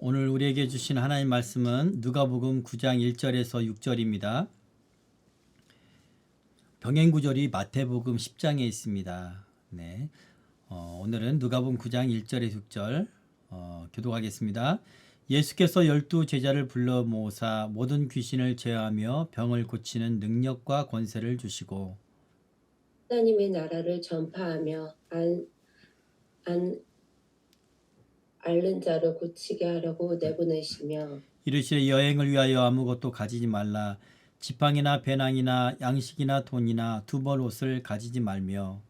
오늘 우리에게 주신 하나님 말씀은 누가복음 9장 1절에서 6절입니다. 병행 구절이 마태복음 10장에 있습니다. 네. 오늘은 누가복음 9장 1절에서 6절 교독하겠습니다. 예수께서 12 제자를 불러 모으사 모든 귀신을 제어하며 병을 고치는 능력과 권세를 주시고 하나님의 나라를 전파하며 앓는 자를 고치게 하려고 내보내시며 이르시되 여행을 위하여 아무것도 가지지 말라. 지팡이나 배낭이나 양식이나 돈이나 두벌 옷을 가지지 말며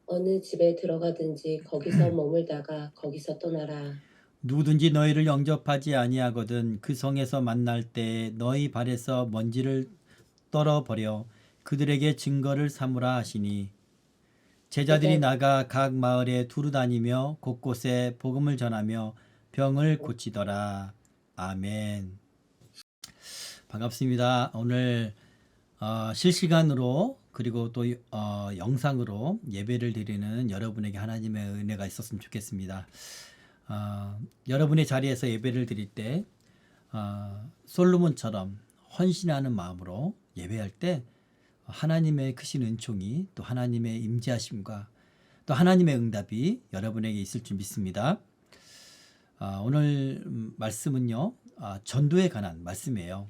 어느 집에 들어가든지 거기서 머물다가 거기서 떠나라. 누구든지 너희를 영접하지 아니하거든 그 성에서 만날 때에 너희 발에서 먼지를 떨어버려 그들에게 증거를 삼으라 하시니 제자들이 나가 각 마을에 두루 다니며 곳곳에 복음을 전하며 병을 고치더라. 아멘. 반갑습니다. 오늘 실시간으로 그리고 또 영상으로 예배를 드리는 여러분에게 하나님의 은혜가 있었으면 좋겠습니다. 여러분의 자리에서 예배를 드릴 때 솔로몬처럼 헌신하는 마음으로 예배할 때 하나님의 크신 은총이 또 하나님의 임재하심과 또 하나님의 응답이 여러분에게 있을 줄 믿습니다. 오늘 말씀은요, 전도에 관한 말씀이에요.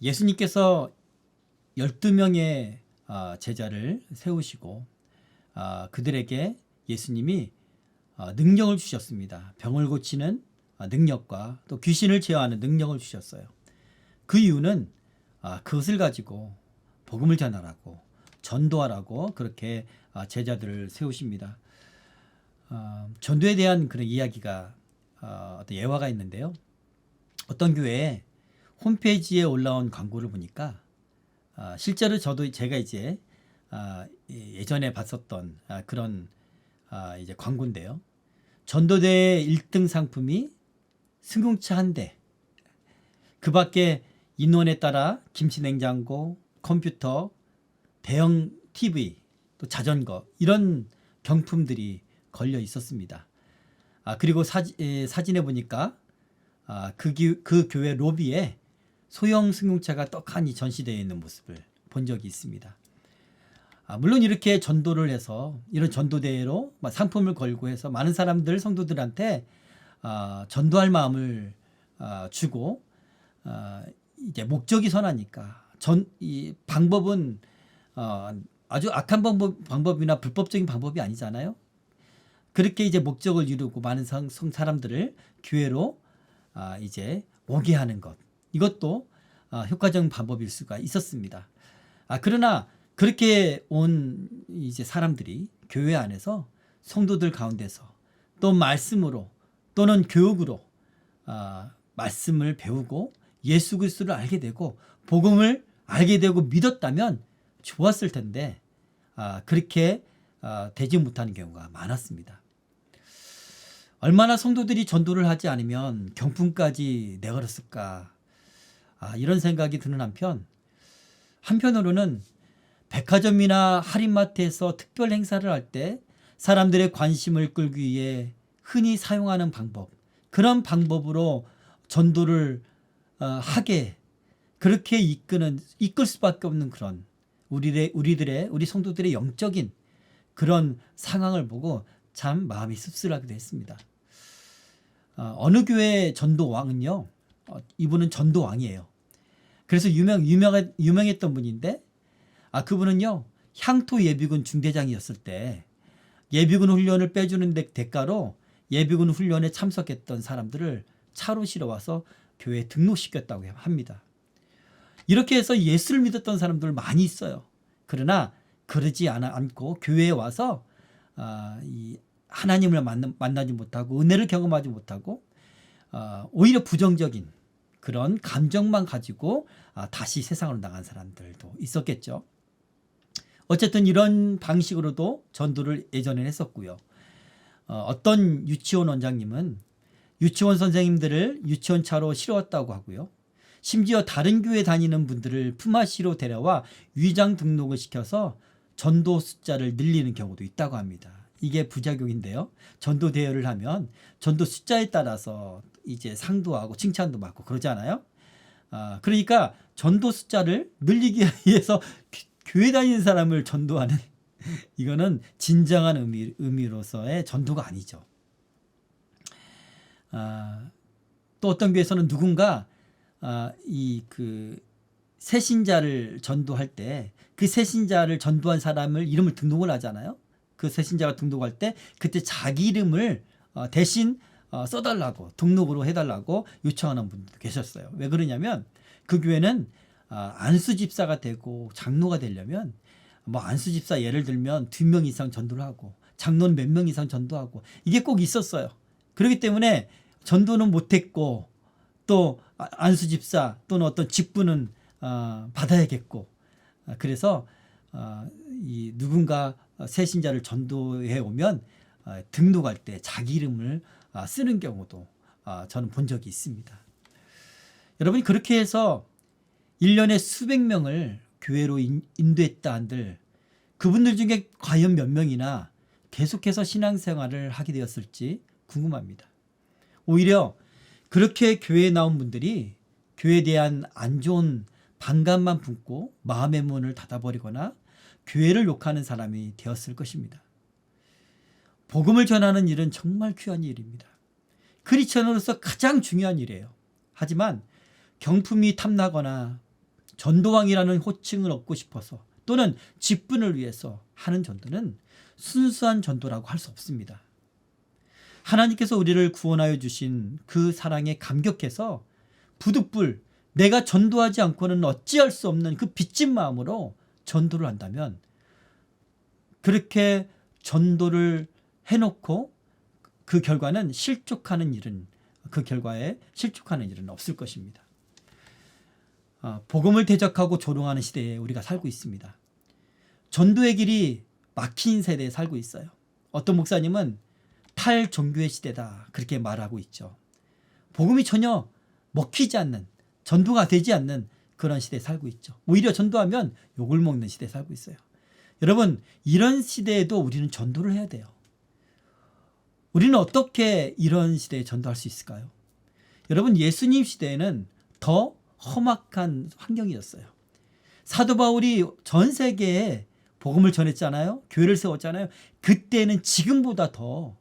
예수님께서 12명의 제자를 세우시고 그들에게 예수님이 능력을 주셨습니다. 병을 고치는 능력과 또 귀신을 제어하는 능력을 주셨어요. 그 이유는 그것을 가지고 복음을 전하라고 전도하라고 그렇게 제자들을 세우십니다. 전도에 대한 그런 이야기가 어떤 예화가 있는데요. 어떤 교회에 홈페이지에 올라온 광고를 보니까 실제로 제가 이제 예전에 봤었던 그런 이제 광고인데요. 전도대회 1등 상품이 승용차 한 대, 그 밖에 인원에 따라 김치냉장고, 컴퓨터, 대형 TV, 또 자전거 이런 경품들이 걸려 있었습니다. 그리고 사진에 보니까 그 교회 로비에 소형 승용차가 떡하니 전시되어 있는 모습을 본 적이 있습니다. 물론 이렇게 전도를 해서 이런 전도대회로 상품을 걸고 해서 많은 사람들 성도들한테 전도할 마음을 주고 이제 목적이 선하니까 이 방법은 아주 악한 방법이나 불법적인 방법이 아니잖아요. 그렇게 이제 목적을 이루고 많은 사람들을 교회로 이제 오게 하는 것, 이것도 효과적인 방법일 수가 있었습니다. 그러나 그렇게 온 이제 사람들이 교회 안에서 성도들 가운데서 또 말씀으로 또는 교육으로 말씀을 배우고 예수 그리스도를 알게 되고 복음을 알게 되고 믿었다면 좋았을 텐데 그렇게 되지 못하는 경우가 많았습니다. 얼마나 성도들이 전도를 하지 않으면 경품까지 내걸었을까 이런 생각이 드는 한편으로는 백화점이나 할인마트에서 특별 행사를 할 때 사람들의 관심을 끌기 위해 흔히 사용하는 방법, 그런 방법으로 전도를 하게 그렇게 이끌 수밖에 없는 그런 우리 성도들의 영적인 그런 상황을 보고 참 마음이 씁쓸하기도 했습니다. 어느 교회 전도왕은요, 이분은 전도왕이에요. 그래서 유명했던 분인데 그분은요, 향토 예비군 중대장이었을 때 예비군 훈련을 빼주는 대가로 예비군 훈련에 참석했던 사람들을 차로 실어와서 교회에 등록시켰다고 합니다. 이렇게 해서 예수를 믿었던 사람들 많이 있어요. 그러나 그러지 않고 교회에 와서 이 하나님을 만나지 못하고 은혜를 경험하지 못하고 오히려 부정적인 그런 감정만 가지고 다시 세상으로 나간 사람들도 있었겠죠. 어쨌든 이런 방식으로도 전도를 예전에는 했었고요. 어떤 유치원 원장님은 유치원 선생님들을 유치원 차로 실어왔다고 하고요. 심지어 다른 교회 다니는 분들을 품앗이로 데려와 위장 등록을 시켜서 전도 숫자를 늘리는 경우도 있다고 합니다. 이게 부작용인데요. 전도 대회를 하면 전도 숫자에 따라서 이제 상도 하고 칭찬도 받고 그러잖아요. 그러니까 전도 숫자를 늘리기 위해서 교회 다니는 사람을 전도하는 이거는 진정한 의미로서의 전도가 아니죠. 또 어떤 교회에서는 누군가 그 새신자를 전도할 때 그 새신자를 전도한 사람을 이름을 등록을 하잖아요. 그 새신자가 등록할 때 그때 자기 이름을 대신 써달라고 등록으로 해달라고 요청하는 분들도 계셨어요. 왜 그러냐면 그 교회는 안수집사가 되고 장로가 되려면 뭐 안수집사 예를 들면 2명 이상 전도를 하고 장로는 몇 명 이상 전도하고 이게 꼭 있었어요. 그렇기 때문에 전도는 못했고 또 안수집사 또는 어떤 직분은 받아야겠고 그래서 이 누군가 새신자를 전도해 오면 등록할 때 자기 이름을 쓰는 경우도 저는 본 적이 있습니다. 여러분이 그렇게 해서 1년에 수백 명을 교회로 인도했다 한들 그분들 중에 과연 몇 명이나 계속해서 신앙생활을 하게 되었을지 궁금합니다. 오히려 그렇게 교회에 나온 분들이 교회에 대한 안 좋은 반감만 품고 마음의 문을 닫아버리거나 교회를 욕하는 사람이 되었을 것입니다. 복음을 전하는 일은 정말 귀한 일입니다. 크리스천으로서 가장 중요한 일이에요. 하지만 경품이 탐나거나 전도왕이라는 호칭을 얻고 싶어서 또는 직분을 위해서 하는 전도는 순수한 전도라고 할 수 없습니다. 하나님께서 우리를 구원하여 주신 그 사랑에 감격해서 부득불 내가 전도하지 않고는 어찌할 수 없는 그 빚진 마음으로 전도를 한다면 그렇게 전도를 해놓고 그 결과는 그 결과에 실족하는 일은 없을 것입니다. 복음을 대적하고 조롱하는 시대에 우리가 살고 있습니다. 전도의 길이 막힌 세대에 살고 있어요. 어떤 목사님은 탈종교의 시대다 그렇게 말하고 있죠. 복음이 전혀 먹히지 않는 전도가 되지 않는 그런 시대에 살고 있죠. 오히려 전도하면 욕을 먹는 시대에 살고 있어요. 여러분 이런 시대에도 우리는 전도를 해야 돼요. 우리는 어떻게 이런 시대에 전도할 수 있을까요? 여러분 예수님 시대에는 더 험악한 환경이었어요. 사도 바울이 전 세계에 복음을 전했잖아요. 교회를 세웠잖아요. 그때는 지금보다 더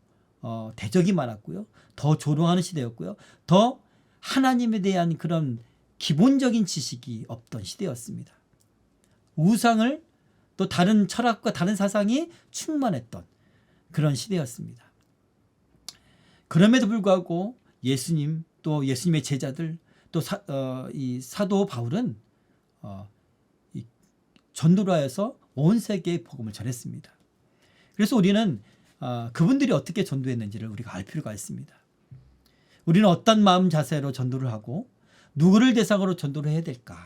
대적이 많았고요. 더 조롱하는 시대였고요. 더 하나님에 대한 그런 기본적인 지식이 없던 시대였습니다. 우상을 또 다른 철학과 다른 사상이 충만했던 그런 시대였습니다. 그럼에도 불구하고 예수님 또 예수님의 제자들 또 이 사도 바울은 전도를 하여서 온 세계에 복음을 전했습니다. 그래서 우리는 그분들이 어떻게 전도했는지를 우리가 알 필요가 있습니다. 우리는 어떤 마음 자세로 전도를 하고 누구를 대상으로 전도를 해야 될까?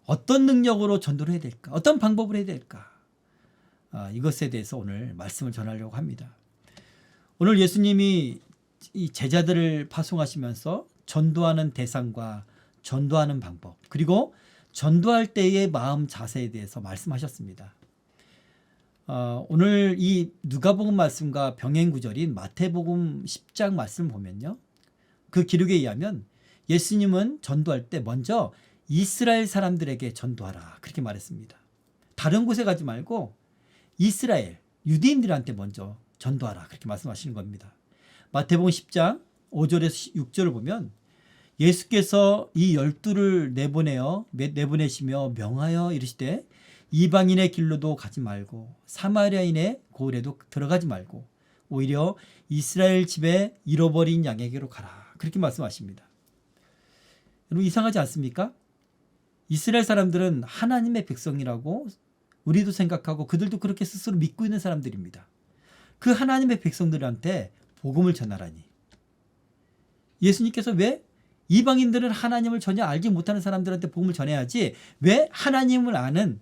어떤 능력으로 전도를 해야 될까? 어떤 방법을 해야 될까? 이것에 대해서 오늘 말씀을 전하려고 합니다. 오늘 예수님이 이 제자들을 파송하시면서 전도하는 대상과 전도하는 방법 그리고 전도할 때의 마음 자세에 대해서 말씀하셨습니다. 오늘 이 누가복음 말씀과 병행 구절인 마태복음 10장 말씀을 보면요. 그 기록에 의하면 예수님은 전도할 때 먼저 이스라엘 사람들에게 전도하라 그렇게 말했습니다. 다른 곳에 가지 말고 이스라엘 유대인들한테 먼저 전도하라 그렇게 말씀하시는 겁니다. 마태복음 10장 5절에서 6절을 보면 예수께서 이 12를 내보내시며 명하여 이르시되 이방인의 길로도 가지 말고 사마리아인의 고을에도 들어가지 말고 오히려 이스라엘 집에 잃어버린 양에게로 가라 그렇게 말씀하십니다. 여러분 이상하지 않습니까? 이스라엘 사람들은 하나님의 백성이라고 우리도 생각하고 그들도 그렇게 스스로 믿고 있는 사람들입니다. 그 하나님의 백성들한테 복음을 전하라니 예수님께서 왜 이방인들은 하나님을 전혀 알지 못하는 사람들한테 복음을 전해야지 왜 하나님을 아는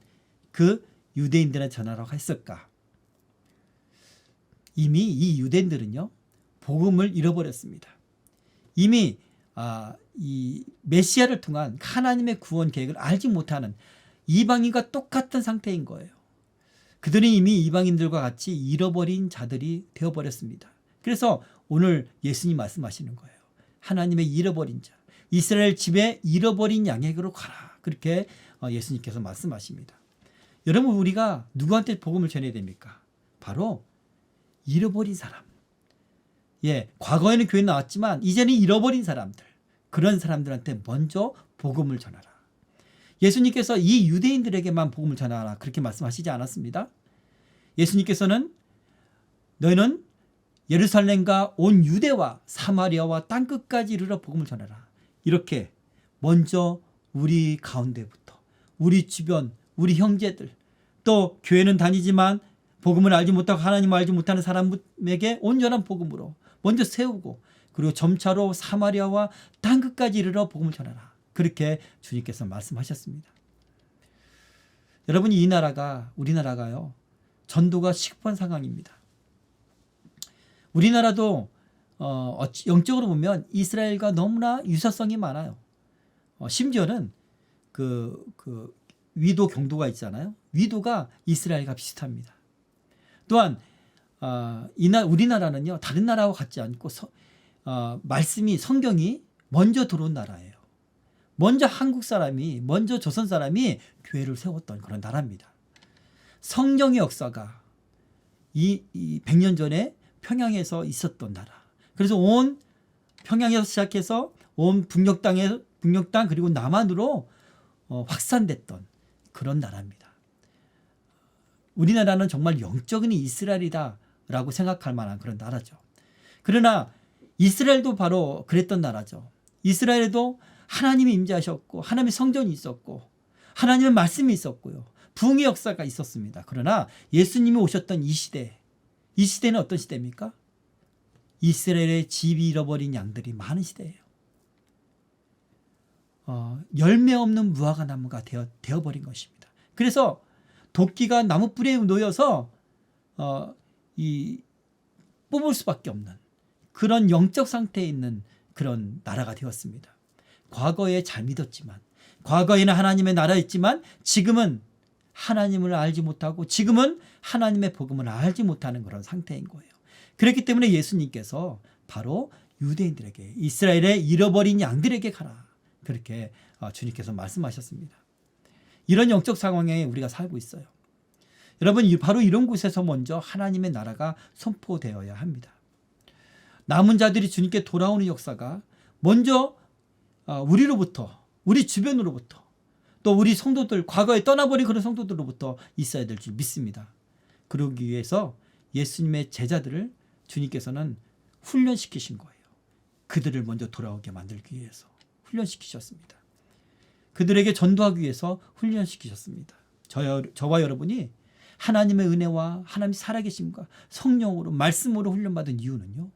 그 유대인들한테 전하라고 했을까? 이미 이 유대인들은요 복음을 잃어버렸습니다. 이미 이 메시아를 통한 하나님의 구원 계획을 알지 못하는 이방인과 똑같은 상태인 거예요. 그들은 이미 이방인들과 같이 잃어버린 자들이 되어버렸습니다. 그래서 오늘 예수님 말씀하시는 거예요. 하나님의 잃어버린 자, 이스라엘 집에 잃어버린 양에게로 가라. 그렇게 예수님께서 말씀하십니다. 여러분, 우리가 누구한테 복음을 전해야 됩니까? 바로 잃어버린 사람. 예, 과거에는 교회 나왔지만 이제는 잃어버린 사람들, 그런 사람들한테 먼저 복음을 전하라. 예수님께서 이 유대인들에게만 복음을 전하라 그렇게 말씀하시지 않았습니다. 예수님께서는 너희는 예루살렘과 온 유대와 사마리아와 땅끝까지 이르러 복음을 전하라. 이렇게 먼저 우리 가운데부터, 우리 주변, 우리 형제들, 또 교회는 다니지만 복음을 알지 못하고 하나님을 알지 못하는 사람에게 온전한 복음으로 먼저 세우고, 그리고 점차로 사마리아와 땅끝까지 이르러 복음을 전하라. 그렇게 주님께서 말씀하셨습니다. 여러분, 이 나라가, 우리나라가요, 전도가 시급한 상황입니다. 우리나라도 영적으로 보면 이스라엘과 너무나 유사성이 많아요. 심지어는 그 위도 경도가 있잖아요. 위도가 이스라엘과 비슷합니다. 또한 우리나라는요, 다른 나라와 같지 않고 말씀이, 성경이 먼저 들어온 나라예요. 먼저 한국 사람이, 먼저 조선 사람이 교회를 세웠던 그런 나라입니다. 성령의 역사가 이 100년 전에 평양에서 있었던 나라. 그래서 온 평양에서 시작해서 온 북녘 땅 그리고 남한으로 확산됐던 그런 나라입니다. 우리나라는 정말 영적인 이스라엘이다라고 생각할 만한 그런 나라죠. 그러나 이스라엘도 바로 그랬던 나라죠. 이스라엘에도 하나님이 임재하셨고 하나님의 성전이 있었고 하나님의 말씀이 있었고요. 부흥의 역사가 있었습니다. 그러나 예수님이 오셨던 이 시대는 어떤 시대입니까? 이스라엘의 집이 잃어버린 양들이 많은 시대예요. 열매 없는 무화과 나무가 되어버린 것입니다. 그래서 도끼가 나무 뿌리에 놓여서 뽑을 수밖에 없는 그런 영적 상태에 있는 그런 나라가 되었습니다. 과거에 잘 믿었지만, 과거에는 하나님의 나라였지만 지금은 하나님을 알지 못하고, 지금은 하나님의 복음을 알지 못하는 그런 상태인 거예요. 그렇기 때문에 예수님께서 바로 유대인들에게, 이스라엘의 잃어버린 양들에게 가라. 그렇게 주님께서 말씀하셨습니다. 이런 영적 상황에 우리가 살고 있어요. 여러분, 바로 이런 곳에서 먼저 하나님의 나라가 선포되어야 합니다. 남은 자들이 주님께 돌아오는 역사가 먼저 우리로부터, 우리 주변으로부터, 또 우리 성도들, 과거에 떠나버린 그런 성도들로부터 있어야 될 줄 믿습니다. 그러기 위해서 예수님의 제자들을 주님께서는 훈련시키신 거예요. 그들을 먼저 돌아오게 만들기 위해서 훈련시키셨습니다. 그들에게 전도하기 위해서 훈련시키셨습니다. 저와 여러분이 하나님의 은혜와 하나님의 살아계심과 성령으로, 말씀으로 훈련받은 이유는요,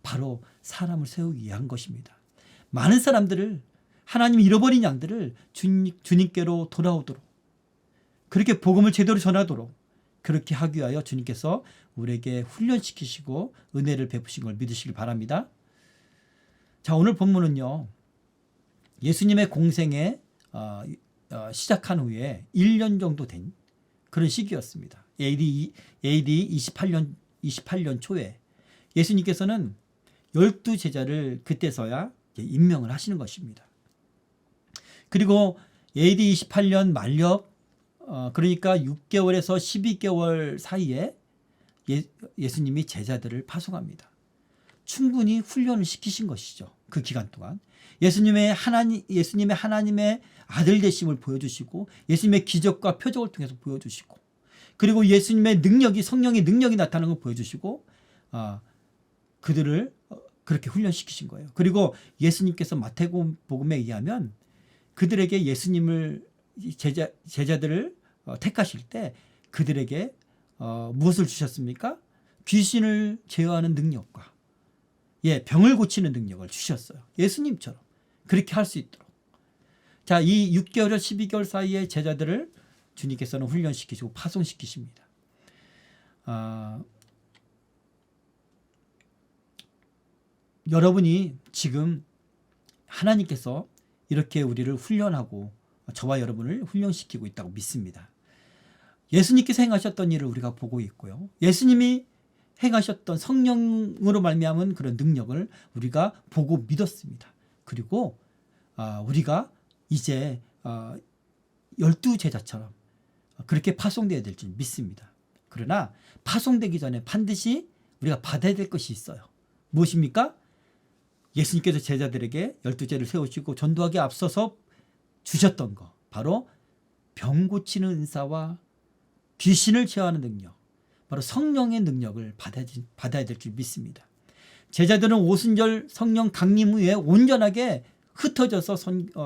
바로 사람을 세우기 위한 것입니다. 많은 사람들을, 하나님이 잃어버린 양들을 주님께로 돌아오도록, 그렇게 복음을 제대로 전하도록 그렇게 하기 위하여 주님께서 우리에게 훈련시키시고 은혜를 베푸신 걸 믿으시길 바랍니다. 자, 오늘 본문은요, 예수님의 공생에 시작한 후에 1년 정도 된 그런 시기였습니다. AD 28년 초에 예수님께서는 12제자를 그때서야 임명을 하시는 것입니다. 그리고 AD 28년 말렵, 그러니까 6개월에서 12개월 사이에 예수님이 제자들을 파송합니다. 충분히 훈련을 시키신 것이죠. 그 기간 동안 예수님의 하나님의 아들 되심을 보여주시고, 예수님의 기적과 표적을 통해서 보여주시고, 그리고 예수님의 능력이, 성령의 능력이 나타나는 걸 보여주시고, 그들을 그렇게 훈련시키신 거예요. 그리고 예수님께서 마태복음에 의하면 그들에게 예수님을, 제자들을 택하실 때 그들에게 무엇을 주셨습니까? 귀신을 제어하는 능력과 병을 고치는 능력을 주셨어요. 예수님처럼 그렇게 할 수 있도록. 자, 이 6개월에서 12개월 사이에 제자들을 주님께서는 훈련시키시고 파송시키십니다. 여러분이 지금 하나님께서 이렇게 우리를 훈련하고 저와 여러분을 훈련시키고 있다고 믿습니다. 예수님께서 행하셨던 일을 우리가 보고 있고요. 예수님이 행하셨던 성령으로 말미암은 그런 능력을 우리가 보고 믿었습니다. 그리고 우리가 이제 12제자처럼 그렇게 파송되어야 될 줄 믿습니다. 그러나 파송되기 전에 반드시 우리가 받아야 될 것이 있어요. 무엇입니까? 예수님께서 제자들에게 12제를 세우시고 전도하기에 앞서서 주셨던 거, 바로 병 고치는 은사와 귀신을 제어하는 능력, 바로 성령의 능력을 받아야 될 줄 믿습니다. 제자들은 오순절 성령 강림 후에 온전하게 흩어져서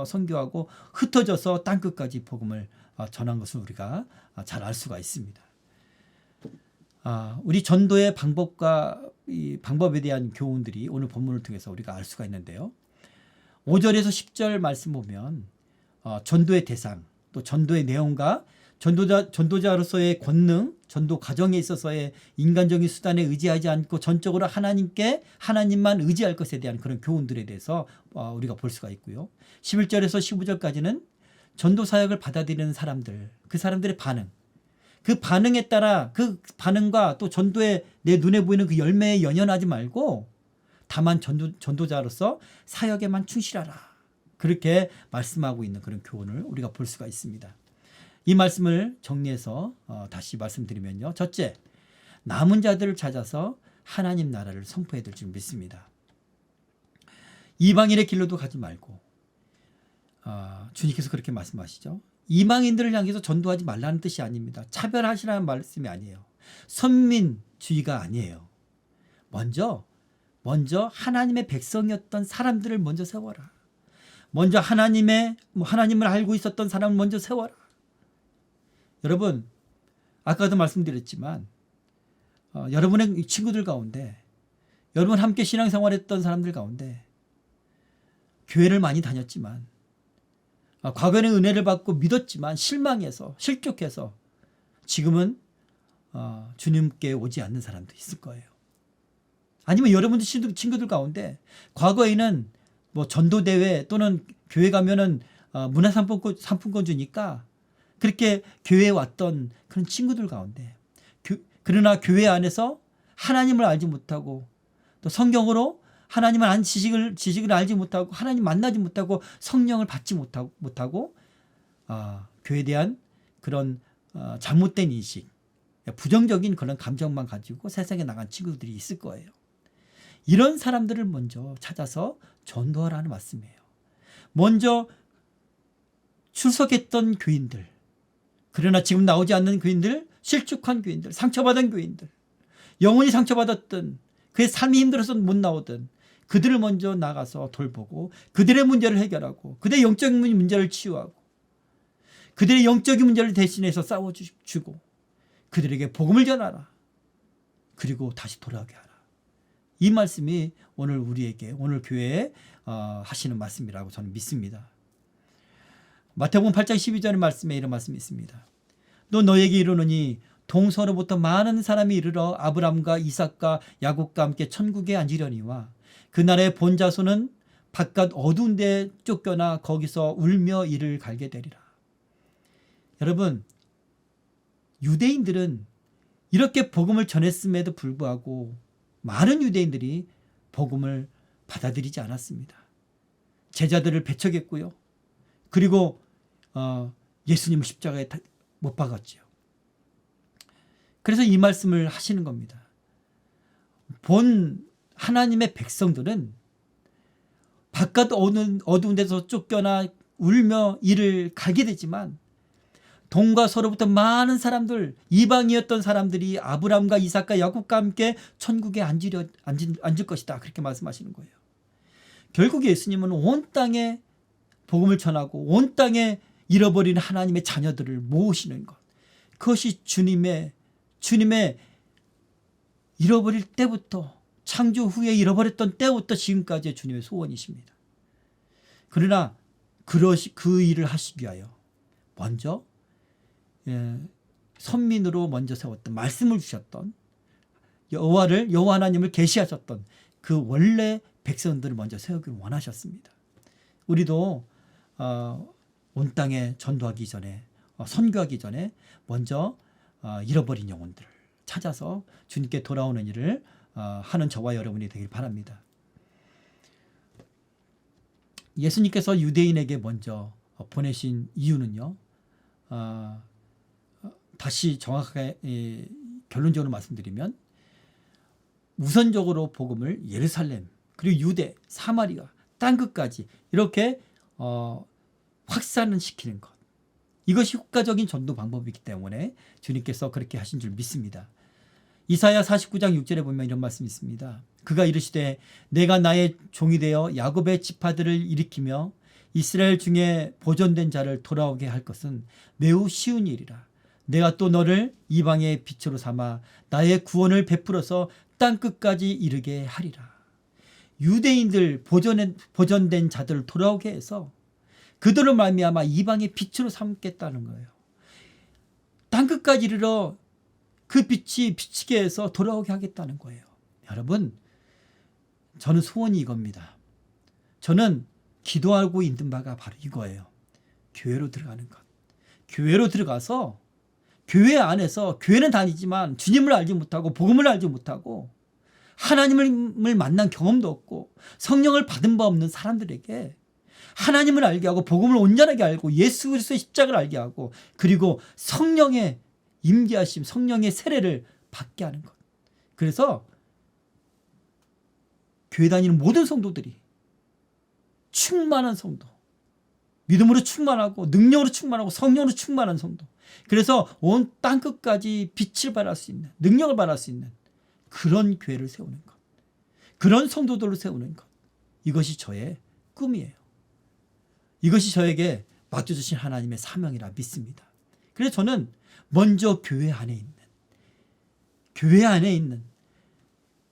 선교하고 흩어져서 땅끝까지 복음을 전한 것을 우리가 잘 알 수가 있습니다. 우리 전도의 방법과 이 방법에 대한 교훈들이 오늘 본문을 통해서 우리가 알 수가 있는데요. 5절에서 10절 말씀 보면 전도의 대상, 또 전도의 내용과 전도자로서의 권능, 전도 과정에 있어서의 인간적인 수단에 의지하지 않고 전적으로 하나님만 의지할 것에 대한 그런 교훈들에 대해서 우리가 볼 수가 있고요. 11절에서 15절까지는 전도 사역을 받아들이는 사람들, 그 사람들의 반응, 그 반응에 따라 그 반응과 또 전도에 내 눈에 보이는 그 열매에 연연하지 말고 다만 전도자로서 사역에만 충실하라, 그렇게 말씀하고 있는 그런 교훈을 우리가 볼 수가 있습니다. 이 말씀을 정리해서 다시 말씀드리면요. 첫째, 남은 자들을 찾아서 하나님 나라를 선포해야 될 줄 믿습니다. 이방인의 길로도 가지 말고, 주님께서 그렇게 말씀하시죠. 이방인들을 향해서 전도하지 말라는 뜻이 아닙니다. 차별하시라는 말씀이 아니에요. 선민주의가 아니에요. 먼저 하나님의 백성이었던 사람들을 먼저 세워라. 먼저 하나님을 알고 있었던 사람을 먼저 세워라. 여러분, 아까도 말씀드렸지만 여러분의 친구들 가운데, 여러분 함께 신앙생활했던 사람들 가운데 교회를 많이 다녔지만, 과거에는 은혜를 받고 믿었지만 실망해서 실족해서 지금은 주님께 오지 않는 사람도 있을 거예요. 아니면 여러분들 친구들 가운데 과거에는 뭐 전도대회 또는 교회 가면은 문화상품권 주니까 그렇게 교회에 왔던 그런 친구들 가운데, 그러나 교회 안에서 하나님을 알지 못하고 또 성경으로 하나님을 안 지식을 알지 못하고 하나님 만나지 못하고 성령을 받지 못하고 교회에 대한 그런 잘못된 인식, 부정적인 그런 감정만 가지고 세상에 나간 친구들이 있을 거예요. 이런 사람들을 먼저 찾아서 전도하라는 말씀이에요. 먼저 출석했던 교인들, 그러나 지금 나오지 않는 교인들, 실족한 교인들, 상처받은 교인들, 영혼이 상처받았던, 그의 삶이 힘들어서 못 나오던 그들을 먼저 나가서 돌보고 그들의 문제를 해결하고 그들의 영적인 문제를 치유하고 그들의 영적인 문제를 대신해서 싸워주고 그들에게 복음을 전하라. 그리고 다시 돌아가게 하라. 이 말씀이 오늘 우리에게, 오늘 교회에 하시는 말씀이라고 저는 믿습니다. 마태복음 8장 12절의 말씀에 이런 말씀이 있습니다. 또 너에게 이르노니 동서로부터 많은 사람이 이르러 아브람과 이삭과 야곱과 함께 천국에 앉으려니와 그 나라의 본 자손은 바깥 어두운 데 쫓겨나 거기서 울며 이를 갈게 되리라. 여러분, 유대인들은 이렇게 복음을 전했음에도 불구하고 많은 유대인들이 복음을 받아들이지 않았습니다. 제자들을 배척했고요. 그리고 예수님을 십자가에 못 박았죠. 그래서 이 말씀을 하시는 겁니다. 본 하나님의 백성들은 바깥 어두운 데서 쫓겨나 울며 이를 갈게 되지만 동과 서로부터 많은 사람들, 이방이었던 사람들이 아브람과 이삭과 야곱과 함께 천국에 앉을 것이다. 그렇게 말씀하시는 거예요. 결국 예수님은 온 땅에 복음을 전하고 온 땅에 잃어버린 하나님의 자녀들을 모으시는 것, 그것이 주님의 잃어버릴 때부터, 창조 후에 잃어버렸던 때부터 지금까지의 주님의 소원이십니다. 그러나 그 일을 하시기 위하여 먼저 선민으로 먼저 세웠던, 말씀을 주셨던 여호와 하나님을 계시하셨던 그 원래 백성들을 먼저 세우기를 원하셨습니다. 우리도 온 땅에 전도하기 전에, 선교하기 전에 먼저 잃어버린 영혼들을 찾아서 주님께 돌아오는 일을 하는 저와 여러분이 되길 바랍니다. 예수님께서 유대인에게 먼저 보내신 이유는요. 다시 정확하게 결론적으로 말씀드리면 우선적으로 복음을 예루살렘 그리고 유대, 사마리아, 땅끝까지 이렇게 확산시키는 것. 이것이 효과적인 전도 방법이기 때문에 주님께서 그렇게 하신 줄 믿습니다. 이사야 49장 6절에 보면 이런 말씀이 있습니다. 그가 이르시되 내가 나의 종이 되어 야곱의 지파들을 일으키며 이스라엘 중에 보존된 자를 돌아오게 할 것은 매우 쉬운 일이라. 내가 또 너를 이방의 빛으로 삼아 나의 구원을 베풀어서 땅끝까지 이르게 하리라. 유대인들 보존된 자들을 돌아오게 해서 그들로 말미암아 이방의 빛으로 삼겠다는 거예요. 땅끝까지 이르러 그 빛이 비치게 해서 돌아오게 하겠다는 거예요. 여러분, 저는 소원이 이겁니다. 저는 기도하고 있는 바가 바로 이거예요. 교회로 들어가는 것. 교회로 들어가서 교회 안에서 교회는 다니지만 주님을 알지 못하고 복음을 알지 못하고 하나님을 만난 경험도 없고 성령을 받은 바 없는 사람들에게 하나님을 알게 하고 복음을 온전하게 알고 예수 그리스도의 십자가를 알게 하고 그리고 성령의 임재하심, 성령의 세례를 받게 하는 것. 그래서 교회 다니는 모든 성도들이 충만한 성도, 믿음으로 충만하고 능력으로 충만하고 성령으로 충만한 성도. 그래서 온 땅끝까지 빛을 발할 수 있는, 능력을 발할 수 있는 그런 교회를 세우는 것. 그런 성도들을 세우는 것. 이것이 저의 꿈이에요. 이것이 저에게 맡겨주신 하나님의 사명이라 믿습니다. 그래서 저는 먼저 교회 안에 있는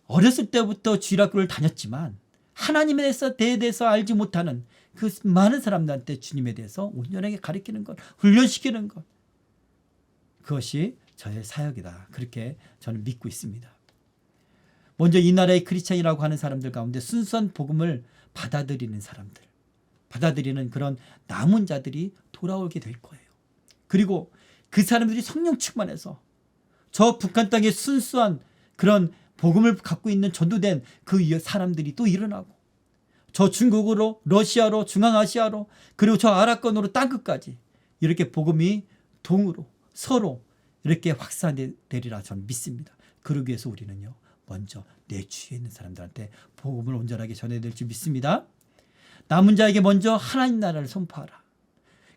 어렸을 때부터 주일학교를 다녔지만 하나님에 대해서 알지 못하는 그 많은 사람들한테 주님에 대해서 온전하게 가르치는 것, 훈련시키는 것. 그것이 저의 사역이다. 그렇게 저는 믿고 있습니다. 먼저 이 나라의 크리스찬이라고 하는 사람들 가운데 순수한 복음을 받아들이는 사람들, 받아들이는 그런 남은 자들이 돌아오게 될 거예요. 그리고 그 사람들이 성령 충만해서 저 북한 땅에 순수한 그런 복음을 갖고 있는 전도된 그 사람들이 또 일어나고 저 중국으로, 러시아로, 중앙아시아로, 그리고 저 아랍권으로 땅끝까지 이렇게 복음이 동으로 서로 이렇게 확산되리라 저는 믿습니다. 그러기 위해서 우리는요, 먼저 내 주위에 있는 사람들한테 복음을 온전하게 전해야 될 줄 믿습니다. 남은 자에게 먼저 하나님 나라를 선포하라.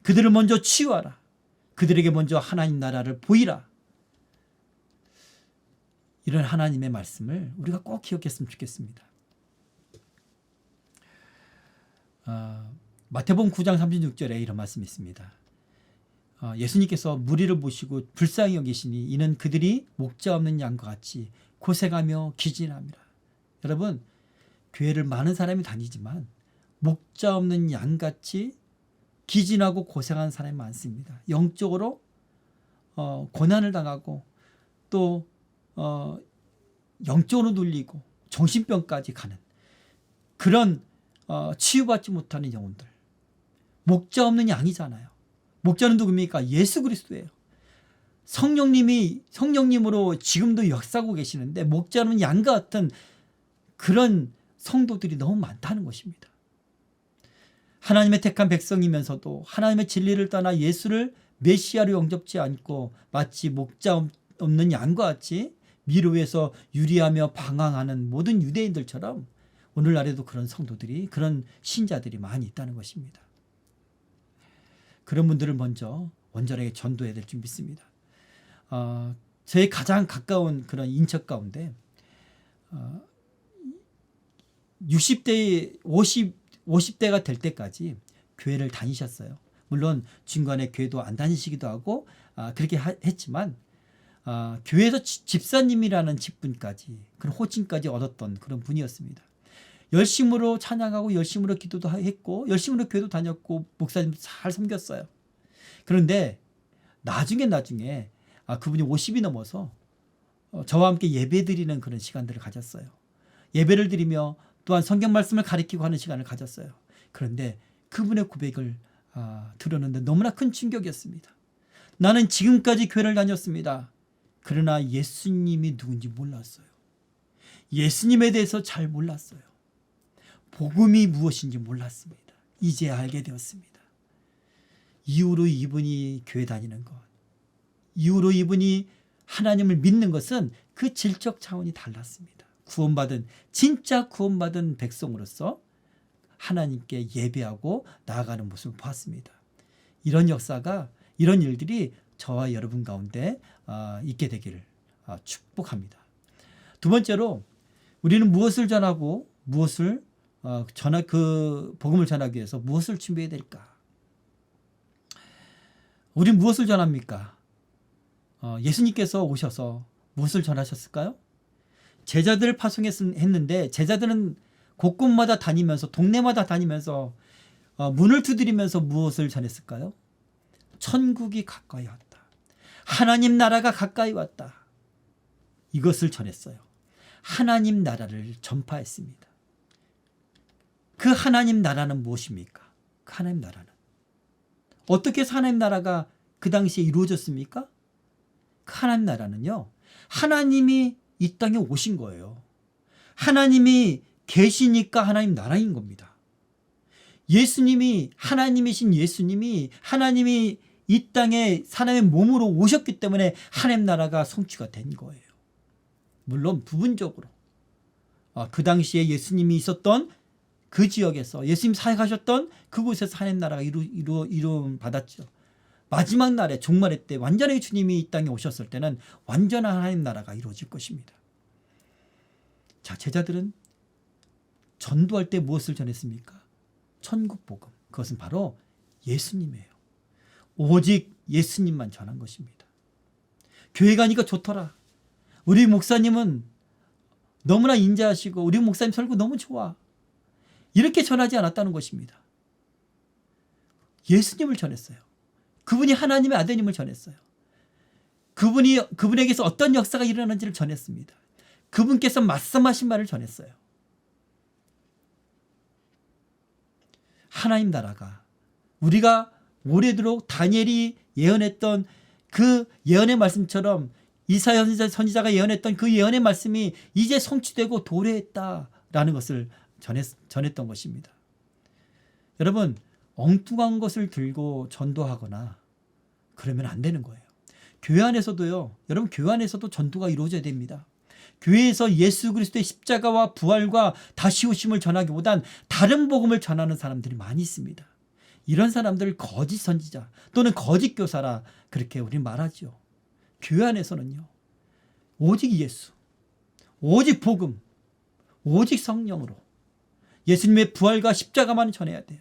그들을 먼저 치유하라. 그들에게 먼저 하나님 나라를 보이라. 이런 하나님의 말씀을 우리가 꼭 기억했으면 좋겠습니다. 마태복음 9장 36절에 이런 말씀이 있습니다. 예수님께서 무리를 보시고 불쌍히 여기시니 이는 그들이 목자 없는 양과 같이 고생하며 기진함이라. 여러분, 교회를 많은 사람이 다니지만 목자 없는 양같이 기진하고 고생하는 사람이 많습니다. 영적으로 고난을 당하고 또 영적으로 눌리고 정신병까지 가는 그런 치유받지 못하는 영혼들. 목자 없는 양이잖아요. 목자는 누굽니까? 예수 그리스도예요. 성령님으로 지금도 역사하고 계시는데 목자는 양과 같은 그런 성도들이 너무 많다는 것입니다. 하나님의 택한 백성이면서도 하나님의 진리를 떠나 예수를 메시아로 영접지 않고 마치 목자 없는 양과 같이 미로에서 유리하며 방황하는 모든 유대인들처럼 오늘날에도 그런 성도들이, 그런 신자들이 많이 있다는 것입니다. 그런 분들을 먼저 온전하게 전도해야 될 줄 믿습니다. 저의 가장 가까운 그런 인척 가운데 60대, 50대가 될 때까지 교회를 다니셨어요. 물론 중간에 교회도 안 다니시기도 하고 그렇게 했지만 교회에서 집사님이라는 직분까지, 그런 호칭까지 얻었던 그런 분이었습니다. 열심으로 찬양하고 열심으로 기도도 했고 열심으로 교회도 다녔고 목사님도 잘 섬겼어요. 그런데 나중에 그분이 50이 넘어서 저와 함께 예배 드리는 그런 시간들을 가졌어요. 예배를 드리며 또한 성경 말씀을 가르치고 하는 시간을 가졌어요. 그런데 그분의 고백을 들었는데 너무나 큰 충격이었습니다. 나는 지금까지 교회를 다녔습니다. 그러나 예수님이 누군지 몰랐어요. 예수님에 대해서 잘 몰랐어요. 복음이 무엇인지 몰랐습니다. 이제 알게 되었습니다. 이후로 이분이 교회 다니는 것, 이후로 이분이 하나님을 믿는 것은 그 질적 차원이 달랐습니다. 진짜 구원받은 백성으로서 하나님께 예배하고 나아가는 모습을 보았습니다. 이런 역사가, 이런 일들이 저와 여러분 가운데 있게 되기를 축복합니다. 두 번째로, 우리는 무엇을 전하고 그 복음을 전하기 위해서 무엇을 준비해야 될까? 우린 무엇을 전합니까? 예수님께서 오셔서 무엇을 전하셨을까요? 제자들을 파송했는데 제자들은 곳곳마다 다니면서, 동네마다 다니면서 문을 두드리면서 무엇을 전했을까요? 천국이 가까이 왔다. 하나님 나라가 가까이 왔다. 이것을 전했어요. 하나님 나라를 전파했습니다. 그 하나님 나라는 무엇입니까? 그 하나님 나라는 어떻게 해서 하나님 나라가 그 당시에 이루어졌습니까? 그 하나님 나라는요, 하나님이 이 땅에 오신 거예요. 하나님이 계시니까 하나님 나라인 겁니다. 예수님이, 하나님이신 예수님이, 하나님이 이 땅에 사람의 몸으로 오셨기 때문에 하나님 나라가 성취가 된 거예요. 물론 부분적으로 그 당시에 예수님이 있었던 그 지역에서, 예수님 사역하셨던 그곳에서 하나님 나라가 이루어 받았죠. 마지막 날에, 종말의 때, 완전히 주님이 이 땅에 오셨을 때는 완전한 하나님 나라가 이루어질 것입니다. 자, 제자들은 전도할 때 무엇을 전했습니까? 천국 복음. 그것은 바로 예수님이에요. 오직 예수님만 전한 것입니다. 교회 가니까 좋더라. 우리 목사님은 너무나 인자하시고 우리 목사님 설교 너무 좋아. 이렇게 전하지 않았다는 것입니다. 예수님을 전했어요. 그분이 하나님의 아드님을 전했어요. 그분에게서 어떤 역사가 일어나는지를 전했습니다. 그분께서 말씀하신 말을 전했어요. 하나님 나라가, 우리가 오래도록 다니엘이 예언했던 그 예언의 말씀처럼, 이사야 선지자가 예언했던 그 예언의 말씀이 이제 성취되고 도래했다라는 것을 전했던 것입니다. 여러분, 엉뚱한 것을 들고 전도하거나 그러면 안 되는 거예요. 교회 안에서도요, 여러분, 교회 안에서도 전도가 이루어져야 됩니다. 교회에서 예수 그리스도의 십자가와 부활과 다시 오심을 전하기보단 다른 복음을 전하는 사람들이 많이 있습니다. 이런 사람들을 거짓 선지자 또는 거짓 교사라 그렇게 우리 말하죠. 교회 안에서는요, 오직 예수, 오직 복음, 오직 성령으로 예수님의 부활과 십자가만 전해야 돼요.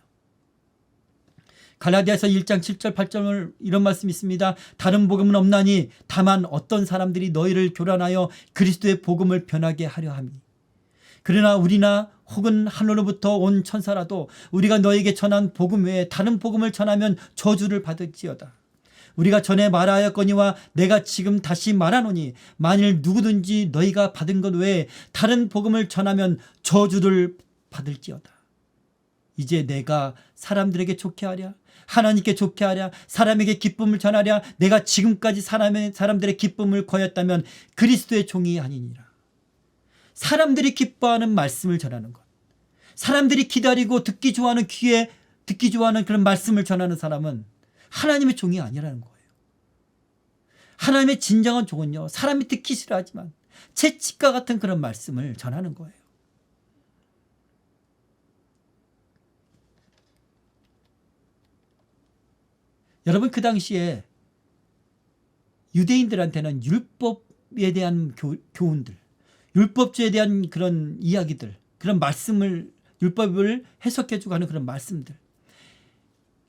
갈라디아서 1장 7절 8절을 이런 말씀이 있습니다. 다른 복음은 없나니 다만 어떤 사람들이 너희를 교란하여 그리스도의 복음을 변하게 하려 함이. 그러나 우리나 혹은 하늘로부터 온 천사라도 우리가 너에게 전한 복음 외에 다른 복음을 전하면 저주를 받을지어다. 우리가 전에 말하였거니와 내가 지금 다시 말하노니 만일 누구든지 너희가 받은 것 외에 다른 복음을 전하면 저주를 받을지어다. 이제 내가 사람들에게 좋게 하랴, 하나님께 좋게 하랴, 사람에게 기쁨을 전하랴, 내가 지금까지 사람들의 기쁨을 거였다면 그리스도의 종이 아니니라. 사람들이 기뻐하는 말씀을 전하는 것, 사람들이 기다리고 듣기 좋아하는 귀에 듣기 좋아하는 그런 말씀을 전하는 사람은 하나님의 종이 아니라는 거예요. 하나님의 진정한 종은요, 사람이 듣기 싫어하지만 채찍과 같은 그런 말씀을 전하는 거예요. 여러분, 그 당시에 유대인들한테는 율법에 대한 교훈들, 율법주의에 대한 그런 이야기들, 그런 말씀을, 율법을 해석해주고 하는 그런 말씀들,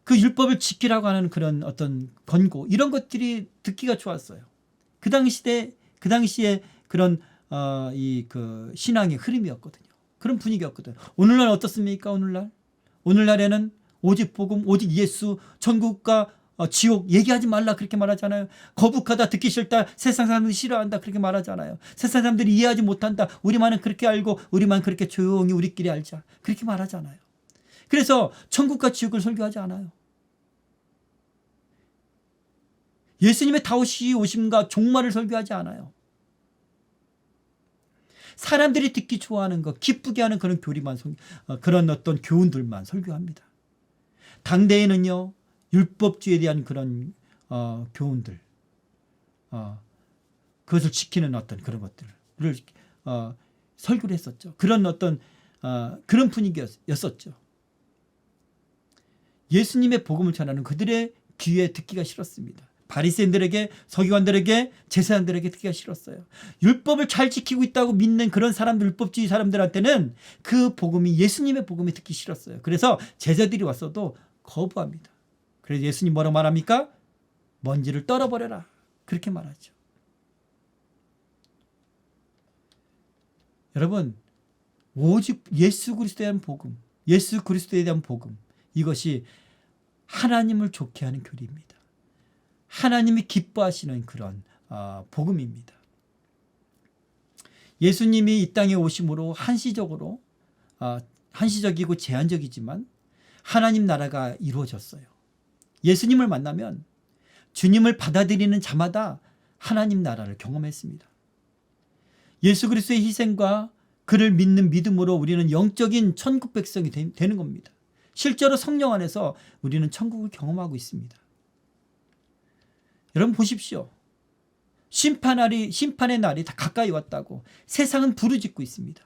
그 율법을 지키라고 하는 그런 어떤 권고, 이런 것들이 듣기가 좋았어요. 그 당시에 그런 그 신앙의 흐름이었거든요. 그런 분위기였거든요. 오늘날 어떻습니까? 오늘날에는 오직 복음, 오직 예수, 천국과 지옥 얘기하지 말라 그렇게 말하잖아요. 거북하다, 듣기 싫다, 세상 사람들이 싫어한다 그렇게 말하잖아요. 세상 사람들이 이해하지 못한다, 우리만은 그렇게 알고 우리만 그렇게 조용히 우리끼리 알자 그렇게 말하잖아요. 그래서 천국과 지옥을 설교하지 않아요. 예수님의 다시 오심과 종말을 설교하지 않아요. 사람들이 듣기 좋아하는 것, 기쁘게 하는 그런 교리만, 그런 어떤 교훈들만 설교합니다. 당대에는요, 율법주의에 대한 그런 교훈들, 그것을 지키는 어떤 그런 것들을 설교를 했었죠. 그런 어떤 그런 분위기였었죠. 예수님의 복음을 전하는 그들의 귀에 듣기가 싫었습니다. 바리새인들에게, 서기관들에게, 제사장들에게 듣기가 싫었어요. 율법을 잘 지키고 있다고 믿는 그런 사람들, 율법주의 사람들한테는 그 복음이, 예수님의 복음이 듣기 싫었어요. 그래서 제자들이 왔어도 거부합니다. 그래서 예수님 뭐라고 말합니까? 먼지를 떨어버려라, 그렇게 말하죠. 여러분, 오직 예수 그리스도에 대한 복음, 예수 그리스도에 대한 복음, 이것이 하나님을 좋게 하는 교리입니다. 하나님이 기뻐하시는 그런 복음입니다. 예수님이 이 땅에 오심으로 한시적이고 제한적이지만 하나님 나라가 이루어졌어요. 예수님을 만나면 주님을 받아들이는 자마다 하나님 나라를 경험했습니다. 예수 그리스도의 희생과 그를 믿는 믿음으로 우리는 영적인 천국 백성이 되는 겁니다. 실제로 성령 안에서 우리는 천국을 경험하고 있습니다. 여러분 보십시오. 심판의 날이 다 가까이 왔다고 세상은 부르짖고 있습니다.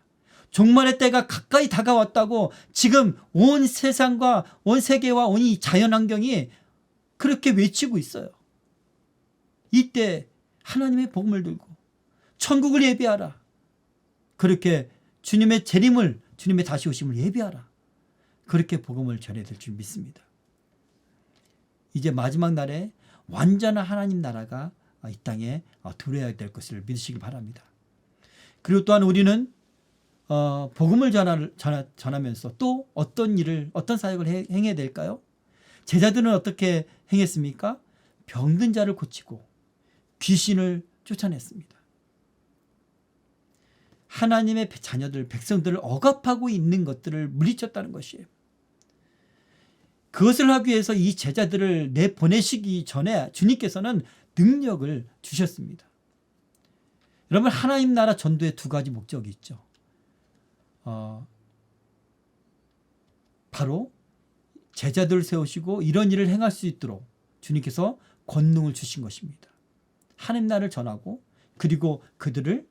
종말의 때가 가까이 다가왔다고 지금 온 세상과 온 세계와 온 이 자연환경이 그렇게 외치고 있어요. 이때 하나님의 복음을 들고 천국을 예비하라. 그렇게 주님의 재림을, 주님의 다시 오심을 예비하라. 그렇게 복음을 전해야 될 줄 믿습니다. 이제 마지막 날에 완전한 하나님 나라가 이 땅에 들어야 될 것을 믿으시기 바랍니다. 그리고 또한 우리는 복음을 전하면서 또 어떤 사역을 행해야 될까요? 제자들은 어떻게 행했습니까? 병든 자를 고치고 귀신을 쫓아냈습니다. 하나님의 자녀들, 백성들을 억압하고 있는 것들을 물리쳤다는 것이에요. 그것을 하기 위해서 이 제자들을 내보내시기 전에 주님께서는 능력을 주셨습니다. 여러분, 하나님 나라 전도에 두 가지 목적이 있죠. 바로 제자들을 세우시고 이런 일을 행할 수 있도록 주님께서 권능을 주신 것입니다. 하나님 나라를 전하고 그리고 그들을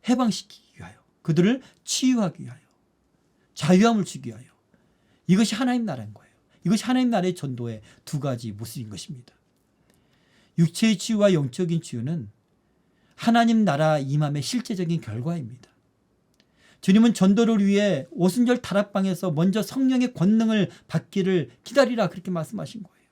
해방시키기 위하여, 그들을 치유하기 위하여, 자유함을 주기 위하여. 이것이 하나님 나라인 거예요. 이것이 하나님 나라의 전도의 두 가지 모습인 것입니다. 육체의 치유와 영적인 치유는 하나님 나라 임함의 실제적인 결과입니다. 주님은 전도를 위해 오순절 다락방에서 먼저 성령의 권능을 받기를 기다리라, 그렇게 말씀하신 거예요.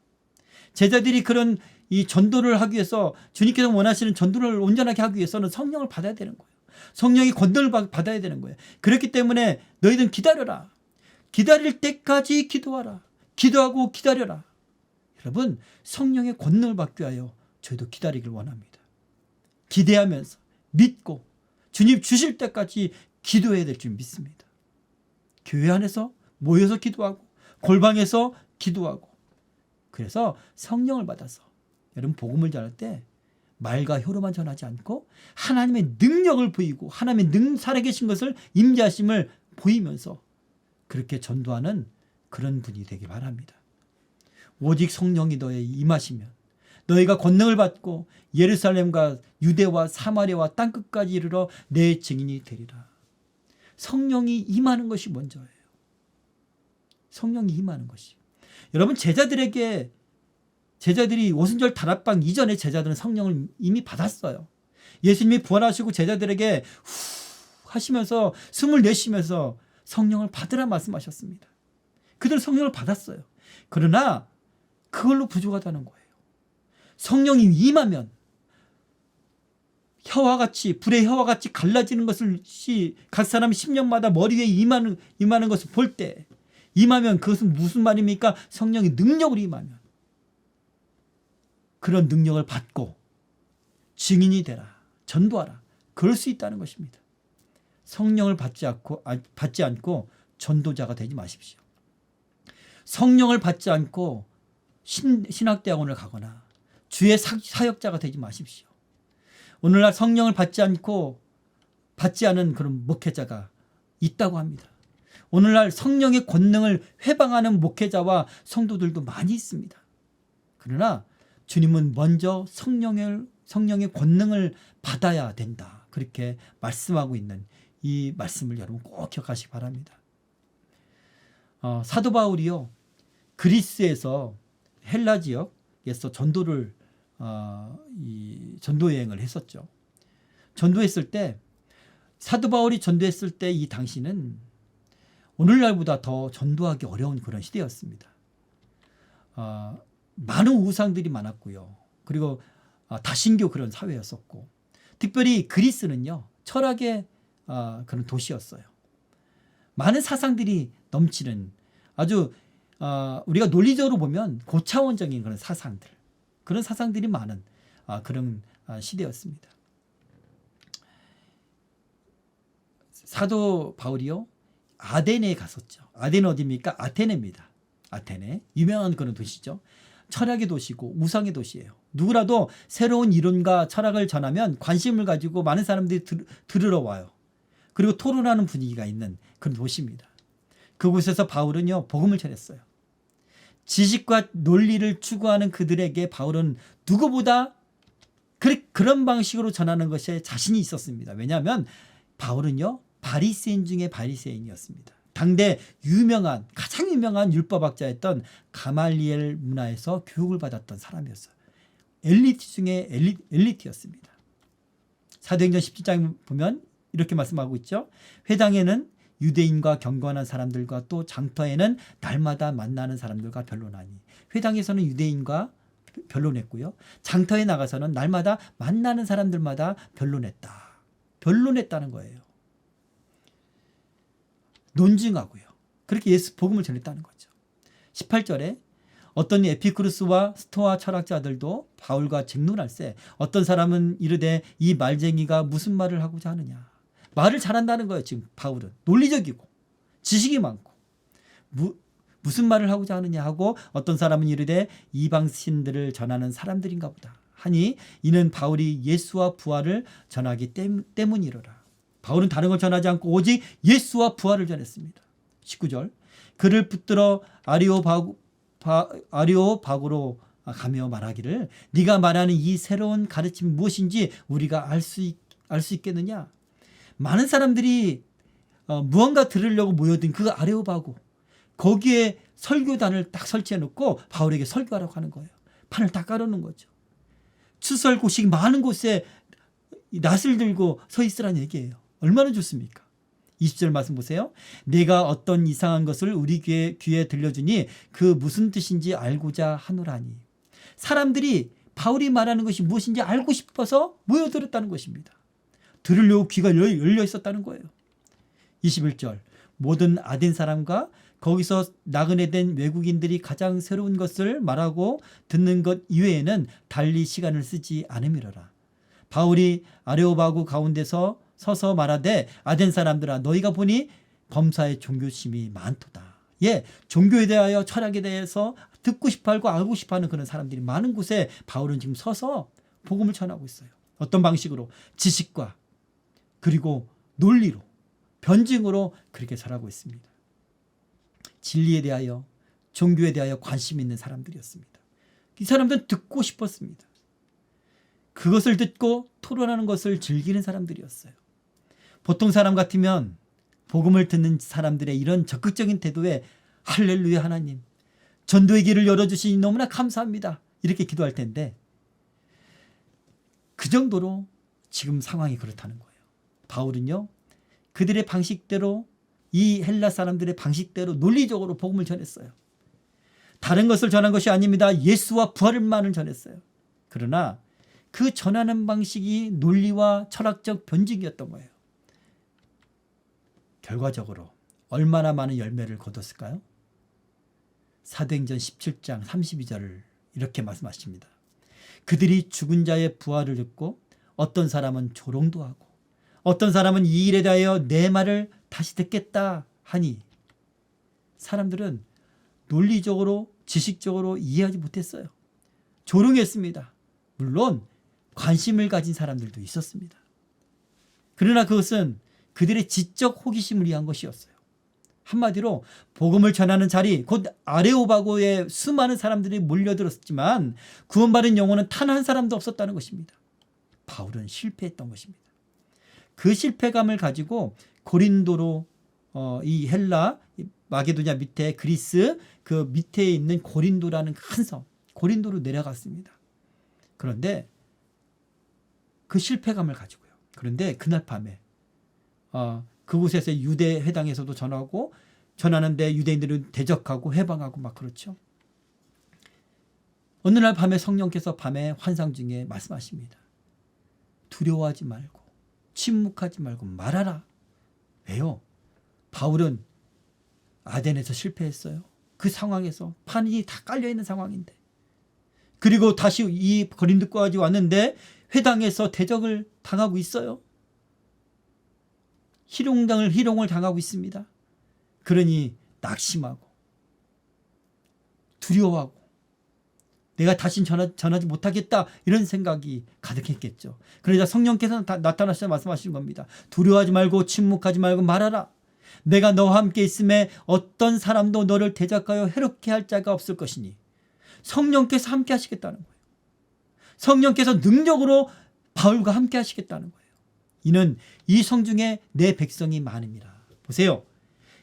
제자들이 그런 이 전도를 하기 위해서, 주님께서 원하시는 전도를 온전하게 하기 위해서는 성령을 받아야 되는 거예요. 성령의 권능을 받아야 되는 거예요. 그렇기 때문에 너희들은 기다려라. 기다릴 때까지 기도하라. 기도하고 기다려라. 여러분, 성령의 권능을 받기 위하여 저희도 기다리길 원합니다. 기대하면서 믿고 주님 주실 때까지 기도해야 될 줄 믿습니다. 교회 안에서 모여서 기도하고 골방에서 기도하고, 그래서 성령을 받아서 여러분 복음을 전할 때 말과 혀로만 전하지 않고 하나님의 능력을 보이고 하나님의 살아계신 것을 임재하심을 보이면서 그렇게 전도하는 그런 분이 되길 바랍니다. 오직 성령이 너에 임하시면 너희가 권능을 받고 예루살렘과 유대와 사마리아와 땅끝까지 이르러 내 증인이 되리라. 성령이 임하는 것이 먼저예요. 성령이 임하는 것이. 여러분, 제자들이 오순절 다락방 이전에 제자들은 성령을 이미 받았어요. 예수님이 부활하시고 제자들에게 후 하시면서 숨을 내쉬면서 성령을 받으라 말씀하셨습니다. 그들은 성령을 받았어요. 그러나 그걸로 부족하다는 거예요. 성령이 임하면 불의 혀와 같이 갈라지는 것을 각 사람 심령마다 머리 위에 임하는 것을 볼 때, 임하면 그것은 무슨 말입니까? 성령이 능력으로 임하면 그런 능력을 받고 증인이 되라, 전도하라, 그럴 수 있다는 것입니다. 성령을 받지 않고 전도자가 되지 마십시오. 성령을 받지 않고 신학대학원을 가거나 주의 사역자가 되지 마십시오. 오늘날 성령을 받지 않은 그런 목회자가 있다고 합니다. 오늘날 성령의 권능을 회방하는 목회자와 성도들도 많이 있습니다. 그러나 주님은 먼저 성령의 권능을 받아야 된다. 그렇게 말씀하고 있는 이 말씀을 여러분 꼭 기억하시기 바랍니다. 사도 바울이요, 그리스에서 헬라 지역에서 전도 여행을 했었죠. 전도했을 때, 사도 바울이 전도했을 때 이 당시는 오늘날보다 더 전도하기 어려운 그런 시대였습니다. 많은 우상들이 많았고요. 그리고 다신교 그런 사회였었고, 특별히 그리스는요, 철학의 그런 도시였어요. 많은 사상들이 넘치는 아주 우리가 논리적으로 보면 고차원적인 그런 사상들이 많은 그런 시대였습니다. 사도 바울이요, 아덴에 갔었죠. 아덴은 어디입니까? 아테네입니다. 아테네, 유명한 그런 도시죠. 철학의 도시고 우상의 도시예요. 누구라도 새로운 이론과 철학을 전하면 관심을 가지고 많은 사람들이 들으러 와요. 그리고 토론하는 분위기가 있는 그런 도시입니다. 그곳에서 바울은요, 복음을 전했어요. 지식과 논리를 추구하는 그들에게 바울은 누구보다 그런 방식으로 전하는 것에 자신이 있었습니다. 왜냐하면 바울은요, 바리새인 중에 바리새인이었습니다. 당대 가장 유명한 율법학자였던 가말리엘 문화에서 교육을 받았던 사람이었어요. 엘리트 중에 엘리트였습니다. 사도행전 17장에 보면 이렇게 말씀하고 있죠. 회당에는 유대인과 경건한 사람들과 또 장터에는 날마다 만나는 사람들과 변론하니. 회당에서는 유대인과 변론했고요. 장터에 나가서는 날마다 만나는 사람들마다 변론했다. 변론했다는 거예요. 논증하고요. 그렇게 예수 복음을 전했다는 거죠. 18절에 어떤 에피쿠르스와 스토아 철학자들도 바울과 쟁론할세 어떤 사람은 이르되 이 말쟁이가 무슨 말을 하고자 하느냐. 말을 잘한다는 거예요. 지금 바울은 논리적이고 지식이 많고 무슨 말을 하고자 하느냐 하고 어떤 사람은 이르되 이방신들을 전하는 사람들인가 보다 하니 이는 바울이 예수와 부활을 전하기 때문이로라. 바울은 다른 걸 전하지 않고 오직 예수와 부활을 전했습니다. 19절 그를 붙들어 아리오바고로 가며 말하기를 네가 말하는 이 새로운 가르침이 무엇인지 우리가 알 수 있겠느냐. 많은 사람들이 무언가 들으려고 모여든 그 아레오바고 거기에 설교단을 딱 설치해 놓고 바울에게 설교하라고 하는 거예요. 판을 딱 깔아놓은 거죠. 추설고식 많은 곳에 낫을 들고 서 있으라는 얘기예요. 얼마나 좋습니까? 20절 말씀 보세요. 내가 어떤 이상한 것을 우리 귀에 들려주니 그 무슨 뜻인지 알고자 하노라니. 사람들이 바울이 말하는 것이 무엇인지 알고 싶어서 모여들었다는 것입니다. 들으려고 귀가 열려 있었다는 거예요. 21절 모든 아덴 사람과 거기서 나그네 된 외국인들이 가장 새로운 것을 말하고 듣는 것 이외에는 달리 시간을 쓰지 않음이로라. 바울이 아레오바구 가운데서 서서 말하되 아덴 사람들아 너희가 보니 범사의 종교심이 많도다. 예, 종교에 대하여 철학에 대해서 듣고 싶어하고 알고 싶어하는 그런 사람들이 많은 곳에 바울은 지금 서서 복음을 전하고 있어요. 어떤 방식으로? 지식과 그리고 논리로 변증으로 그렇게 살아가고 있습니다. 진리에 대하여 종교에 대하여 관심 있는 사람들이었습니다. 이 사람들은 듣고 싶었습니다. 그것을 듣고 토론하는 것을 즐기는 사람들이었어요. 보통 사람 같으면 복음을 듣는 사람들의 이런 적극적인 태도에 할렐루야 하나님 전도의 길을 열어주시니 너무나 감사합니다 이렇게 기도할 텐데 그 정도로 지금 상황이 그렇다는 거예요. 바울은요 그들의 방식대로 이 헬라 사람들의 방식대로 논리적으로 복음을 전했어요. 다른 것을 전한 것이 아닙니다. 예수와 부활만을 전했어요. 그러나 그 전하는 방식이 논리와 철학적 변증이었던 거예요. 결과적으로 얼마나 많은 열매를 거뒀을까요? 사도행전 17장 32절을 이렇게 말씀하십니다. 그들이 죽은 자의 부활을 듣고 어떤 사람은 조롱도 하고 어떤 사람은 이 일에 대하여 내 말을 다시 듣겠다 하니 사람들은 논리적으로 지식적으로 이해하지 못했어요. 조롱했습니다. 물론 관심을 가진 사람들도 있었습니다. 그러나 그것은 그들의 지적 호기심을 위한 것이었어요. 한마디로 복음을 전하는 자리, 곧 아레오바고에 수많은 사람들이 몰려들었지만 구원받은 영혼은 단 한 사람도 없었다는 것입니다. 바울은 실패했던 것입니다. 그 실패감을 가지고 고린도로 이 헬라 마게도냐 밑에 그리스 그 밑에 있는 고린도라는 큰 섬 고린도로 내려갔습니다. 그런데 그 실패감을 가지고요. 그런데 그날 밤에 그곳에서 유대 회당에서도 전하는데 유대인들은 대적하고 해방하고 막 그렇죠. 어느 날 밤에 성령께서 밤에 환상 중에 말씀하십니다. 두려워하지 말고 침묵하지 말고 말하라. 왜요? 바울은 아덴에서 실패했어요. 그 상황에서 판이 다 깔려있는 상황인데, 그리고 다시 이 고린도까지 왔는데 회당에서 대적을 당하고 있어요. 희롱을 당하고 있습니다. 그러니 낙심하고 두려워하고 내가 다신 전하지 못하겠다 이런 생각이 가득했겠죠. 그러자 성령께서 나타나셔서 말씀하시는 겁니다. 두려워하지 말고 침묵하지 말고 말하라. 내가 너와 함께 있음에 어떤 사람도 너를 대적하여 해롭게 할 자가 없을 것이니. 성령께서 함께 하시겠다는 거예요. 성령께서 능력으로 바울과 함께 하시겠다는 거예요. 이는 이 성중에 내 백성이 많음이라. 보세요.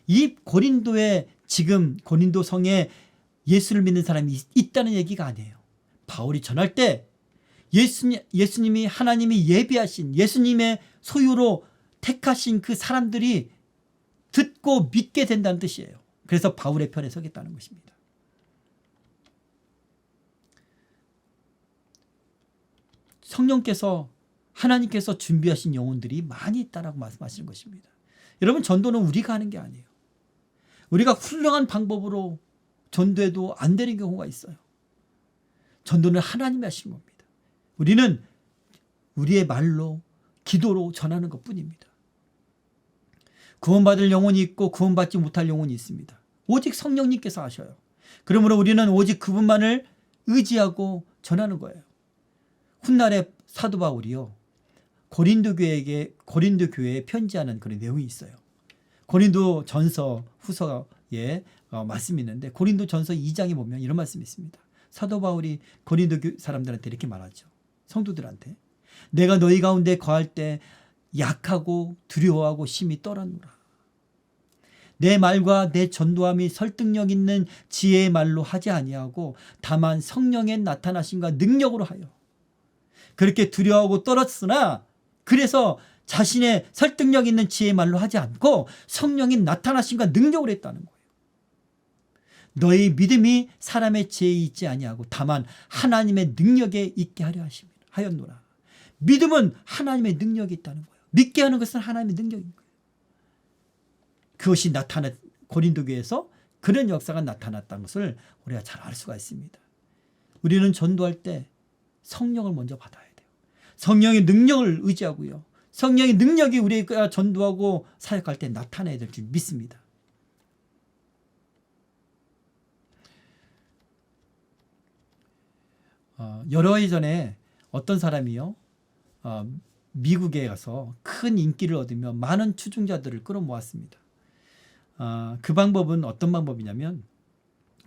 이 고린도에 지금 고린도 성에 예수를 믿는 사람이 있다는 얘기가 아니에요. 바울이 전할 때 예수님이 하나님이 예비하신 예수님의 소유로 택하신 그 사람들이 듣고 믿게 된다는 뜻이에요. 그래서 바울의 편에 서겠다는 것입니다. 성령께서 하나님께서 준비하신 영혼들이 많이 있다라고 말씀하시는 것입니다. 여러분, 전도는 우리가 하는 게 아니에요. 우리가 훌륭한 방법으로 전도해도 안 되는 경우가 있어요. 전도는 하나님이 하신 겁니다. 우리는 우리의 말로 기도로 전하는 것뿐입니다. 구원받을 영혼이 있고 구원받지 못할 영혼이 있습니다. 오직 성령님께서 하셔요. 그러므로 우리는 오직 그분만을 의지하고 전하는 거예요. 훗날에 사도 바울이요, 고린도 교회에 편지하는 그런 내용이 있어요. 고린도 전서 후서에 말씀이 있는데 고린도 전서 2장에 보면 이런 말씀이 있습니다. 사도 바울이 고린도 사람들한테 이렇게 말하죠. 성도들한테. 내가 너희 가운데 거할 때 약하고 두려워하고 심히 떨었노라. 내 말과 내 전도함이 설득력 있는 지혜의 말로 하지 아니하고 다만 성령의 나타나심과 능력으로 하여. 그렇게 두려워하고 떨었으나 그래서 자신의 설득력 있는 지혜의 말로 하지 않고 성령의 나타나심과 능력으로 했다는 거예요. 너희 믿음이 사람의 지혜에 있지 아니하고 다만 하나님의 능력에 있게 하였노라. 믿음은 하나님의 능력이 있다는 거예요. 믿게 하는 것은 하나님의 능력인 거예요. 그것이 고린도 교회에서 그런 역사가 나타났다는 것을 우리가 잘 알 수가 있습니다. 우리는 전도할 때 성령을 먼저 받아야 돼요. 성령의 능력을 의지하고요. 성령의 능력이 우리가 전도하고 사역할 때 나타나야 될 줄 믿습니다. 여러 해 전에 어떤 사람이요, 미국에 가서 큰 인기를 얻으며 많은 추종자들을 끌어모았습니다. 그 방법은 어떤 방법이냐면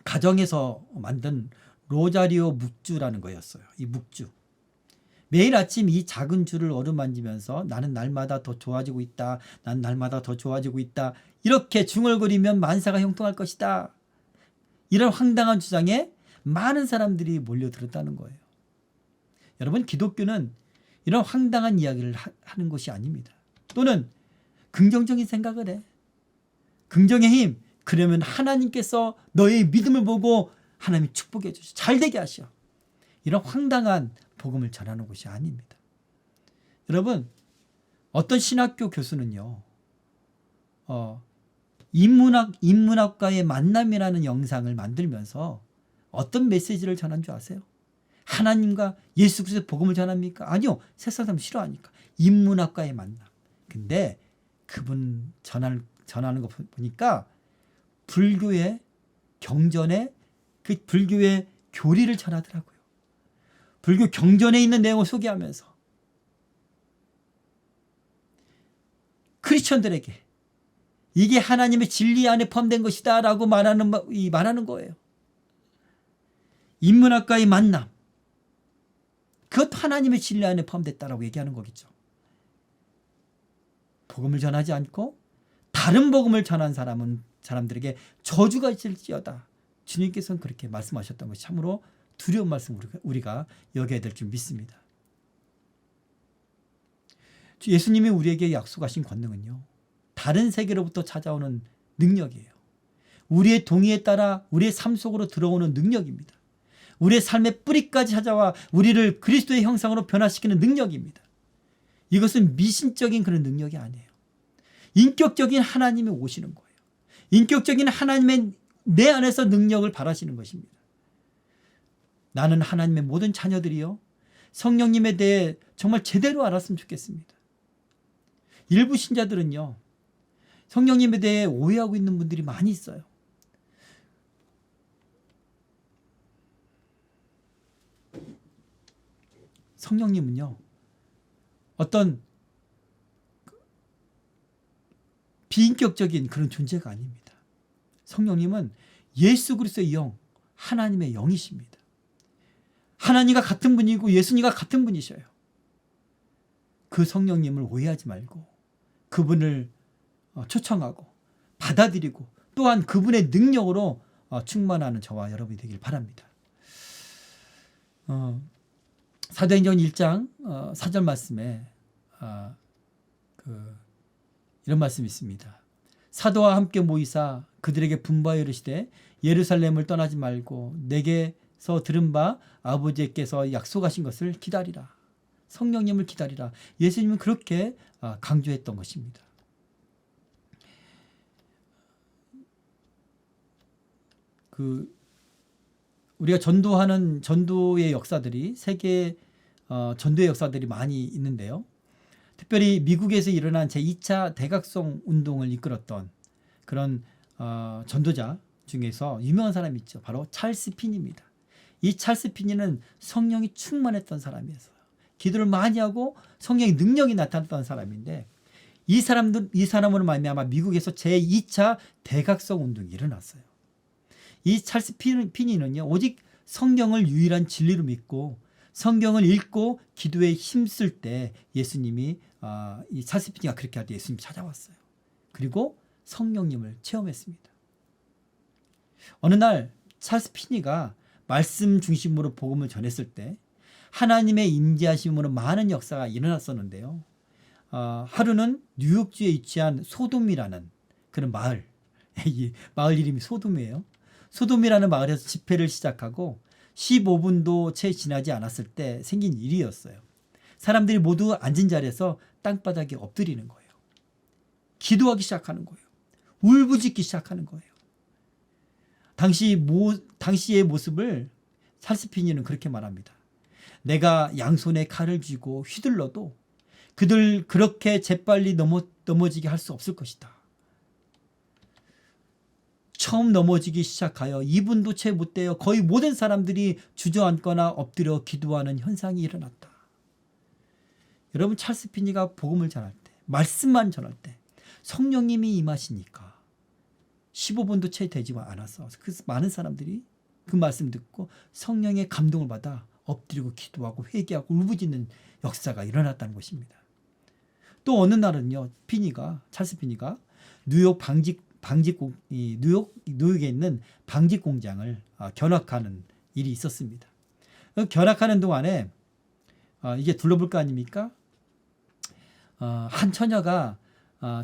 가정에서 만든 로자리오 묵주라는 거였어요. 이 묵주. 매일 아침 이 작은 줄을 어루만지면서 나는 날마다 더 좋아지고 있다. 난 날마다 더 좋아지고 있다. 이렇게 중얼거리면 만사가 형통할 것이다. 이런 황당한 주장에 많은 사람들이 몰려들었다는 거예요. 여러분, 기독교는 이런 황당한 이야기를 하는 것이 아닙니다. 또는 긍정적인 생각을 해. 긍정의 힘. 그러면 하나님께서 너의 믿음을 보고 하나님이 축복해 주시고 잘 되게 하셔. 이런 황당한 복음을 전하는 것이 아닙니다. 여러분, 어떤 신학교 교수는요, 인문학과의 만남이라는 영상을 만들면서 어떤 메시지를 전한 줄 아세요? 하나님과 예수 그리스도의 복음을 전합니까? 아니요. 세상 사람 싫어하니까. 인문학과의 만남. 근데 그분 전하는 거 보니까 불교의 경전에 그 불교의 교리를 전하더라고요. 불교 경전에 있는 내용을 소개하면서 크리스천들에게 이게 하나님의 진리 안에 포함된 것이다 라고 말하는 거예요. 인문학과의 만남, 그것도 하나님의 진리 안에 포함됐다라고 얘기하는 거겠죠. 복음을 전하지 않고 다른 복음을 전한 사람들에게 저주가 있을지어다. 주님께서는 그렇게 말씀하셨던 것이 참으로 두려운 말씀 우리가 여겨야 될 줄 믿습니다. 예수님이 우리에게 약속하신 권능은요, 다른 세계로부터 찾아오는 능력이에요. 우리의 동의에 따라 우리의 삶 속으로 들어오는 능력입니다. 우리의 삶의 뿌리까지 찾아와 우리를 그리스도의 형상으로 변화시키는 능력입니다. 이것은 미신적인 그런 능력이 아니에요. 인격적인 하나님이 오시는 거예요. 인격적인 하나님의 내 안에서 능력을 발하시는 것입니다. 나는 하나님의 모든 자녀들이요, 성령님에 대해 정말 제대로 알았으면 좋겠습니다. 일부 신자들은요, 성령님에 대해 오해하고 있는 분들이 많이 있어요. 성령님은요, 어떤 비인격적인 그런 존재가 아닙니다. 성령님은 예수 그리스도의 영, 하나님의 영이십니다. 하나님과 같은 분이고 예수님과 같은 분이셔요. 그 성령님을 오해하지 말고 그분을 초청하고 받아들이고 또한 그분의 능력으로 충만하는 저와 여러분이 되길 바랍니다. 사도행전 1장 4절 말씀에 이런 말씀이 있습니다. 사도와 함께 모이사 그들에게 분부하여 이르시되 예루살렘을 떠나지 말고 내게서 들은 바 아버지께서 약속하신 것을 기다리라. 성령님을 기다리라. 예수님은 그렇게 강조했던 것입니다. 우리가 전도하는 전도의 역사들이 세계 전도의 역사들이 많이 있는데요. 특별히 미국에서 일어난 제2차 대각성 운동을 이끌었던 그런 전도자 중에서 유명한 사람이 있죠. 바로 찰스 피니입니다. 이 찰스 피니는 성령이 충만했던 사람이었어요. 기도를 많이 하고 성령의 능력이 나타났던 사람인데 이 사람으로 말미암아 미국에서 제2차 대각성 운동이 일어났어요. 이 찰스 피니는요, 오직 성경을 유일한 진리로 믿고 성경을 읽고 기도에 힘쓸 때 예수님이 이 찰스 피니가 그렇게 할 때 예수님이 찾아왔어요. 그리고 성령님을 체험했습니다. 어느 날 찰스 피니가 말씀 중심으로 복음을 전했을 때 하나님의 임재하심으로 많은 역사가 일어났었는데요. 하루는 뉴욕주에 위치한 소돔이라는 그런 마을, 이 마을 이름이 소돔이에요. 소돔이라는 마을에서 집회를 시작하고 15분도 채 지나지 않았을 때 생긴 일이었어요. 사람들이 모두 앉은 자리에서 땅바닥에 엎드리는 거예요. 기도하기 시작하는 거예요. 울부짖기 시작하는 거예요. 당시의 모습을 찰스 피니는 그렇게 말합니다. 내가 양손에 칼을 쥐고 휘둘러도 그들 그렇게 재빨리 넘어지게 할 수 없을 것이다. 처음 넘어지기 시작하여 2분도 채 못 되어 거의 모든 사람들이 주저앉거나 엎드려 기도하는 현상이 일어났다. 여러분, 찰스 피니가 복음을 전할 때, 말씀만 전할 때 성령님이 임하시니까 15분도 채 되지 않았어. 그래서 많은 사람들이 그 말씀 듣고 성령의 감동을 받아 엎드리고 기도하고 회개하고 울부짖는 역사가 일어났다는 것입니다. 또 어느 날은요, 찰스 피니가 뉴욕에 있는 방직 공장을 견학하는 일이 있었습니다. 견학하는 동안에 이게 둘러볼 거 아닙니까? 한 처녀가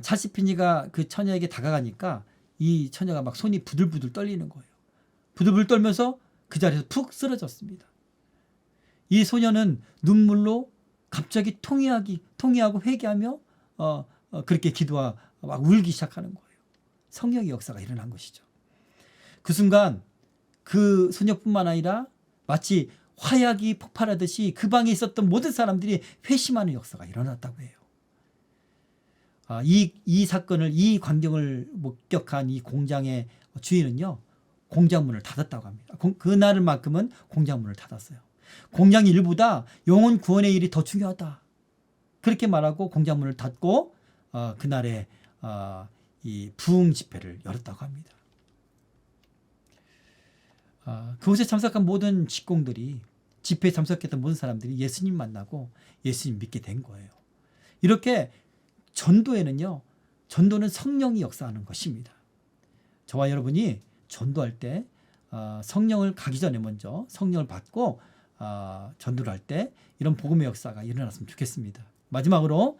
찰스 피니가 그 처녀에게 다가가니까 이 처녀가 막 손이 부들부들 떨리는 거예요. 부들부들 떨면서 그 자리에서 푹 쓰러졌습니다. 이 소녀는 눈물로 갑자기 통회하고 회개하며 그렇게 기도하고 막 울기 시작하는 거예요. 성령의 역사가 일어난 것이죠. 그 순간 그 소녀뿐만 아니라 마치 화약이 폭발하듯이 그 방에 있었던 모든 사람들이 회심하는 역사가 일어났다고 해요. 이 사건을, 이 광경을 목격한 이 공장의 주인은요, 공장 문을 닫았다고 합니다. 그날만큼은 공장 문을 닫았어요. 공장 일보다 영혼 구원의 일이 더 중요하다. 그렇게 말하고 공장 문을 닫고 그날에 이 부흥 집회를 열었다고 합니다. 그곳에 참석한 모든 직공들이, 집회에 참석했던 모든 사람들이 예수님 만나고 예수님 믿게 된 거예요. 이렇게 전도에는요, 전도는 성령이 역사하는 것입니다. 저와 여러분이 전도할 때 성령을 가기 전에 먼저 성령을 받고 전도를 할 때 이런 복음의 역사가 일어났으면 좋겠습니다. 마지막으로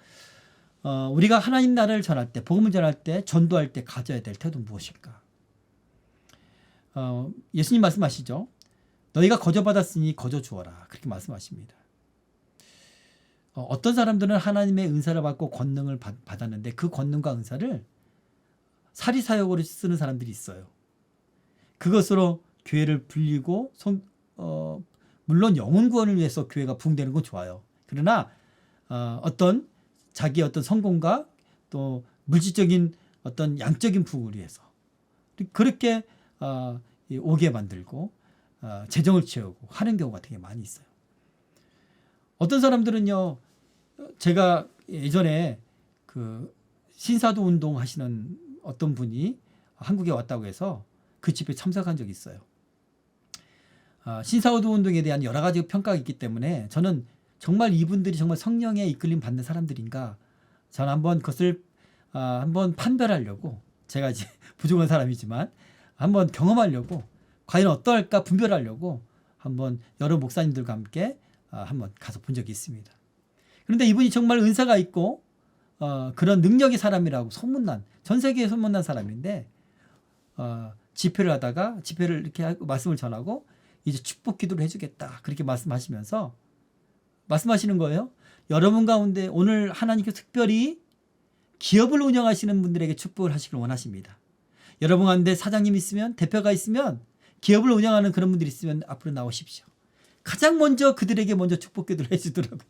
우리가 하나님 나라를 전할 때, 복음을 전할 때, 전도할 때 가져야 될 태도는 무엇일까? 예수님 말씀하시죠. 너희가 거저받았으니 거저 주어라. 그렇게 말씀하십니다. 어떤 사람들은 하나님의 은사를 받고 권능을 받았는데 그 권능과 은사를 사리사욕으로 쓰는 사람들이 있어요. 그것으로 교회를 불리고 물론 영혼 구원을 위해서 교회가 부흥되는 건 좋아요. 그러나 어떤 자기의 어떤 성공과 또 물질적인 어떤 양적인 부흥을 위해서 그렇게 오게 만들고 재정을 채우고 하는 경우가 되게 많이 있어요. 어떤 사람들은요, 제가 예전에 그 신사도 운동 하시는 어떤 분이 한국에 왔다고 해서 그 집에 참석한 적이 있어요. 신사도 운동에 대한 여러 가지 평가가 있기 때문에 저는 정말 이분들이 정말 성령의 이끌림 받는 사람들인가, 저는 한번 그것을 한번 판별하려고, 제가 이제 부족한 사람이지만 한번 경험하려고, 과연 어떨까 분별하려고 한번 여러 목사님들과 함께 한번 가서 본 적이 있습니다. 그런데 이분이 정말 은사가 있고 그런 능력의 사람이라고 소문난, 전 세계에 소문난 사람인데 집회를 하다가 집회를 이렇게 하고 말씀을 전하고 이제 축복 기도를 해주겠다 그렇게 말씀하시면서 말씀하시는 거예요. 여러분 가운데 오늘 하나님께서 특별히 기업을 운영하시는 분들에게 축복을 하시길 원하십니다. 여러분 가운데 사장님 있으면, 대표가 있으면, 기업을 운영하는 그런 분들이 있으면 앞으로 나오십시오. 가장 먼저 그들에게 먼저 축복 기도를 해주더라고요.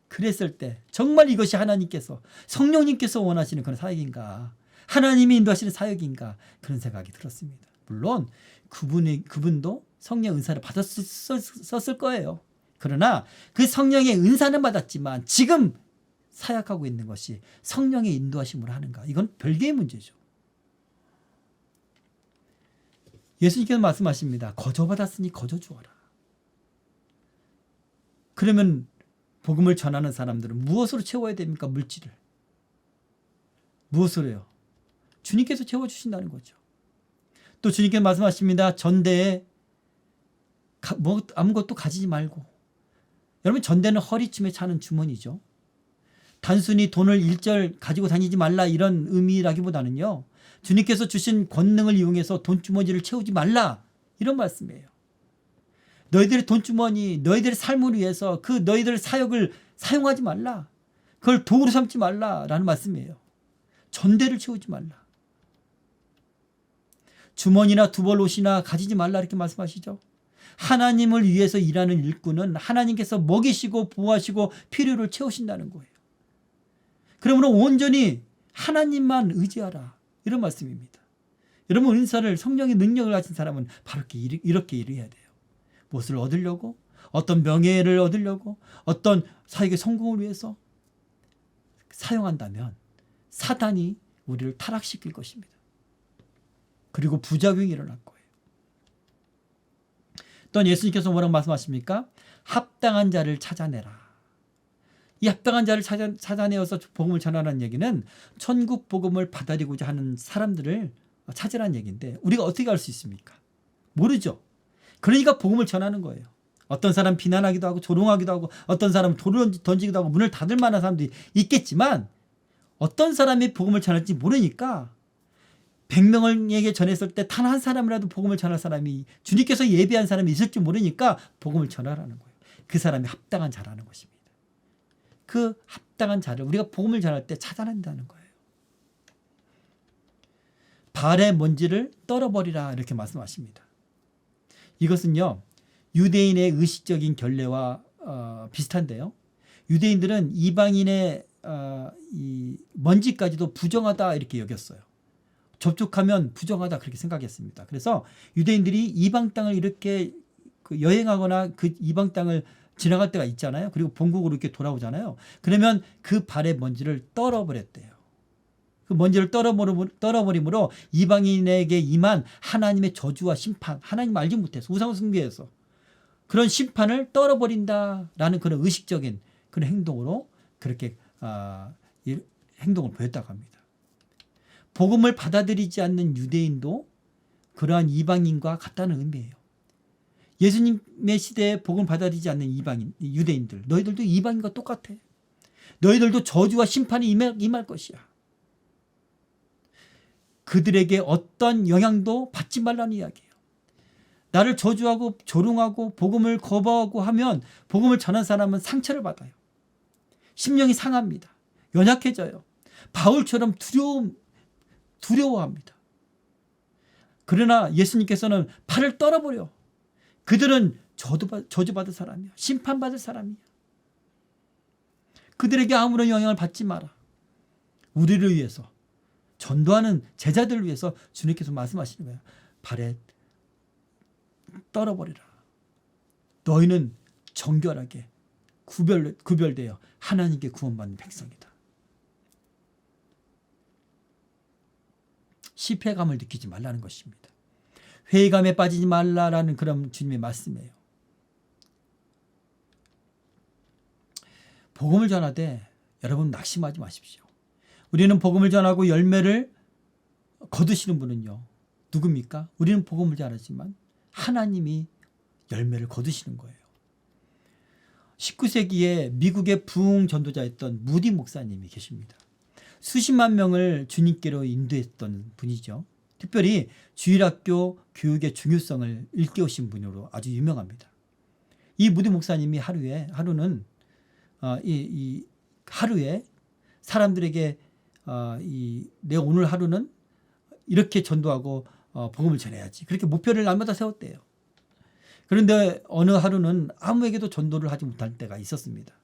그랬을 때 정말 이것이 하나님께서, 성령님께서 원하시는 그런 사역인가, 하나님이 인도하시는 사역인가, 그런 생각이 들었습니다. 물론 그분도 성령 은사를 받았을 거예요. 그러나 그 성령의 은사는 받았지만 지금 사역하고 있는 것이 성령의 인도하심으로 하는가, 이건 별개의 문제죠. 예수님께서 말씀하십니다. 거저 받았으니 거저 주어라. 그러면 복음을 전하는 사람들은 무엇으로 채워야 됩니까? 물질을. 무엇으로요? 주님께서 채워주신다는 거죠. 또 주님께서 말씀하십니다. 전대에 아무것도 가지지 말고. 여러분, 전대는 허리춤에 차는 주머니죠. 단순히 돈을 일절 가지고 다니지 말라 이런 의미라기보다는요, 주님께서 주신 권능을 이용해서 돈주머니를 채우지 말라 이런 말씀이에요. 너희들의 돈주머니, 너희들의 삶을 위해서 그 너희들의 사역을 사용하지 말라, 그걸 도구로 삼지 말라라는 말씀이에요. 전대를 채우지 말라. 주머니나 두벌 옷이나 가지지 말라 이렇게 말씀하시죠. 하나님을 위해서 일하는 일꾼은 하나님께서 먹이시고 보호하시고 필요를 채우신다는 거예요. 그러므로 온전히 하나님만 의지하라 이런 말씀입니다. 여러분, 은사를, 성령의 능력을 가진 사람은 바로 이렇게 일해야 돼요. 무엇을 얻으려고, 어떤 명예를 얻으려고, 어떤 사역의 성공을 위해서 사용한다면 사단이 우리를 타락시킬 것입니다. 그리고 부작용이 일어날 거예요. 또 예수님께서 뭐라고 말씀하십니까? 합당한 자를 찾아내라. 이 합당한 자를 찾아내어서 복음을 전하라는 얘기는 천국 복음을 받아들이고자 하는 사람들을 찾으라는 얘기인데, 우리가 어떻게 알 수 있습니까? 모르죠. 그러니까 복음을 전하는 거예요. 어떤 사람 비난하기도 하고 조롱하기도 하고, 어떤 사람은 돌을 던지기도 하고 문을 닫을 만한 사람들이 있겠지만, 어떤 사람이 복음을 전할지 모르니까 100명에게 전했을 때 단 한 사람이라도 복음을 전할 사람이, 주님께서 예비한 사람이 있을지 모르니까 복음을 전하라는 거예요. 그 사람이 합당한 자라는 것입니다. 그 합당한 자를 우리가 복음을 전할 때 찾아낸다는 거예요. 발의 먼지를 떨어버리라 이렇게 말씀하십니다. 이것은요, 유대인의 의식적인 결례와 비슷한데요. 유대인들은 이방인의 이 먼지까지도 부정하다 이렇게 여겼어요. 접촉하면 부정하다 그렇게 생각했습니다. 그래서 유대인들이 이방 땅을 이렇게 그 여행하거나 그 이방 땅을 지나갈 때가 있잖아요. 그리고 본국으로 이렇게 돌아오잖아요. 그러면 그 발의 먼지를 떨어버렸대요. 그 먼지를 떨어버림으로 이방인에게 임한 하나님의 저주와 심판, 하나님 알지 못해서 우상 숭배해서 그런 심판을 떨어버린다라는 그런 의식적인 그런 행동으로 그렇게 이 행동을 보였다고 합니다. 복음을 받아들이지 않는 유대인도 그러한 이방인과 같다는 의미예요. 예수님의 시대에 복음을 받아들이지 않는 이방인, 유대인들, 너희들도 이방인과 똑같아. 너희들도 저주와 심판이 임할 것이야. 그들에게 어떤 영향도 받지 말라는 이야기예요. 나를 저주하고 조롱하고 복음을 거부하고 하면 복음을 전한 사람은 상처를 받아요. 심령이 상합니다. 연약해져요. 바울처럼 두려워합니다. 그러나 예수님께서는 발을 떨어버려. 그들은 저주받을 사람이야. 심판받을 사람이야. 그들에게 아무런 영향을 받지 마라. 우리를 위해서, 전도하는 제자들을 위해서 주님께서 말씀하시는 거예요. 발에 떨어버리라. 너희는 정결하게 구별되어 하나님께 구원받는 백성이다. 실패감을 느끼지 말라는 것입니다. 회의감에 빠지지 말라라는 그런 주님의 말씀이에요. 복음을 전하되 여러분 낙심하지 마십시오. 우리는 복음을 전하고 열매를 거두시는 분은요. 누굽니까? 우리는 복음을 전하지만 하나님이 열매를 거두시는 거예요. 19세기에 미국의 부흥 전도자였던 무디 목사님이 계십니다. 수십만 명을 주님께로 인도했던 분이죠. 특별히 주일학교 교육의 중요성을 일깨우신 분으로 아주 유명합니다. 이 무디 목사님이 하루는 하루에 사람들에게 내 오늘 하루는 이렇게 전도하고 복음을 전해야지. 그렇게 목표를 날마다 세웠대요. 그런데 어느 하루는 아무에게도 전도를 하지 못할 때가 있었습니다.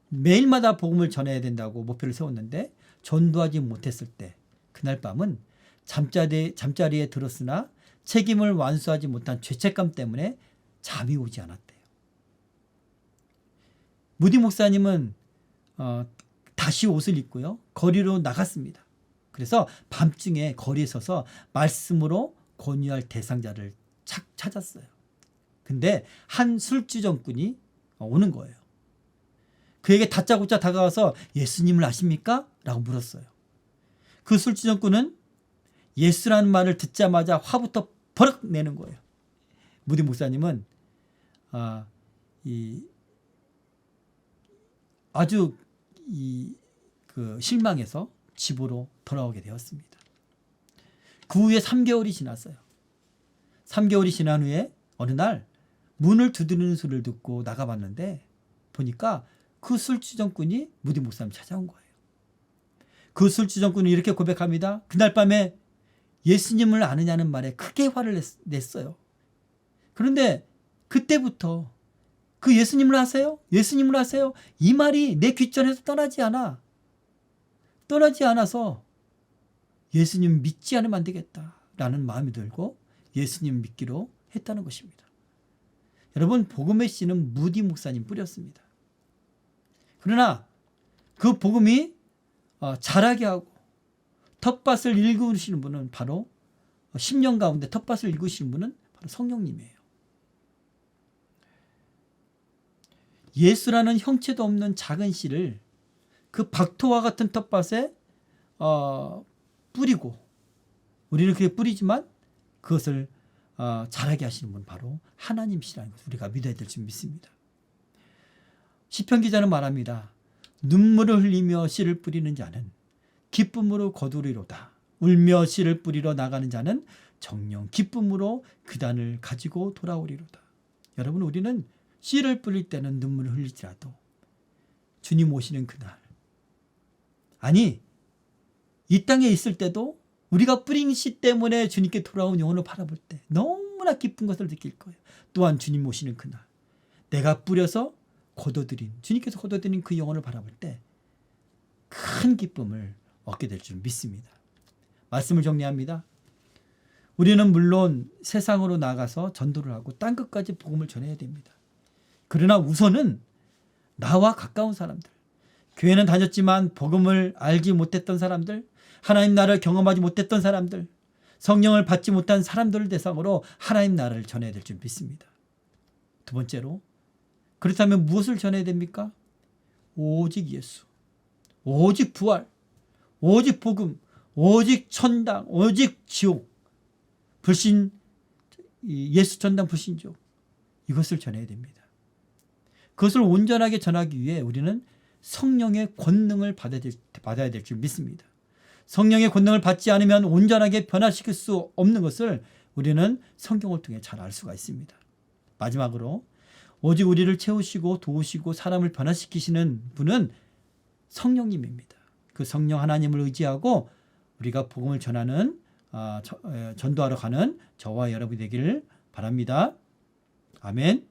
매일마다 복음을 전해야 된다고 목표를 세웠는데 전도하지 못했을 때 그날 밤은 잠자리에 들었으나 책임을 완수하지 못한 죄책감 때문에 잠이 오지 않았대요. 무디 목사님은 다시 옷을 입고요. 거리로 나갔습니다. 그래서 밤중에 거리에 서서 말씀으로 권유할 대상자를 찾았어요. 근데 한 술주정꾼이 오는 거예요. 그에게 다짜고짜 다가와서 예수님을 아십니까? 라고 물었어요. 그 술주정꾼은 예수라는 말을 듣자마자 화부터 버럭 내는 거예요. 무디 목사님은 아주 실망해서 집으로 돌아오게 되었습니다. 그 후에 3개월이 지났어요. 3개월이 지난 후에 어느 날 문을 두드리는 소리를 듣고 나가봤는데 보니까 그 술주정꾼이 무디 목사님 찾아온 거예요. 그 술주정꾼이 이렇게 고백합니다. 그날 밤에 예수님을 아느냐는 말에 크게 화를 냈어요. 그런데 그때부터 그 예수님을 아세요? 예수님을 아세요? 이 말이 내 귓전에서 떠나지 않아서 예수님 믿지 않으면 안 되겠다라는 마음이 들고 예수님 믿기로 했다는 것입니다. 여러분, 복음의 씨는 무디 목사님 뿌렸습니다. 그러나 그 복음이 자라게 하고 텃밭을 일구시는 분은 바로 10년 가운데 텃밭을 일구시는 분은 바로 성령님이에요. 예수라는 형체도 없는 작은 씨를 그 박토와 같은 텃밭에 뿌리고 우리는 그렇게 뿌리지만 그것을 자라게 하시는 분 바로 하나님이시라는 것을 우리가 믿어야 될 줄 믿습니다. 시편 기자는 말합니다. 눈물을 흘리며 씨를 뿌리는 자는 기쁨으로 거두리로다. 울며 씨를 뿌리러 나가는 자는 정녕 기쁨으로 그단을 가지고 돌아오리로다. 여러분, 우리는 씨를 뿌릴 때는 눈물을 흘리더라도 주님 오시는 그날, 아니 이 땅에 있을 때도 우리가 뿌린 씨 때문에 주님께 돌아온 영혼을 바라볼 때 너무나 기쁜 것을 느낄 거예요. 또한 주님 오시는 그날, 내가 뿌려서 주님께서 거둬들인 그 영혼을 바라볼 때 큰 기쁨을 얻게 될 줄 믿습니다. 말씀을 정리합니다. 우리는 물론 세상으로 나가서 전도를 하고 땅 끝까지 복음을 전해야 됩니다. 그러나 우선은 나와 가까운 사람들, 교회는 다녔지만 복음을 알지 못했던 사람들, 하나님 나라를 경험하지 못했던 사람들, 성령을 받지 못한 사람들을 대상으로 하나님 나라를 전해야 될 줄 믿습니다. 두 번째로, 그렇다면 무엇을 전해야 됩니까? 오직 예수, 오직 부활, 오직 복음, 오직 천당, 오직 지옥, 불신, 예수 천당 불신족, 이것을 전해야 됩니다. 그것을 온전하게 전하기 위해 우리는 성령의 권능을 받아야 될 줄 믿습니다. 성령의 권능을 받지 않으면 온전하게 변화시킬 수 없는 것을 우리는 성경을 통해 잘 알 수가 있습니다. 마지막으로, 오직 우리를 채우시고 도우시고 사람을 변화시키시는 분은 성령님입니다. 그 성령 하나님을 의지하고 우리가 복음을 전하는 전도하러 가는 저와 여러분이 되기를 바랍니다. 아멘.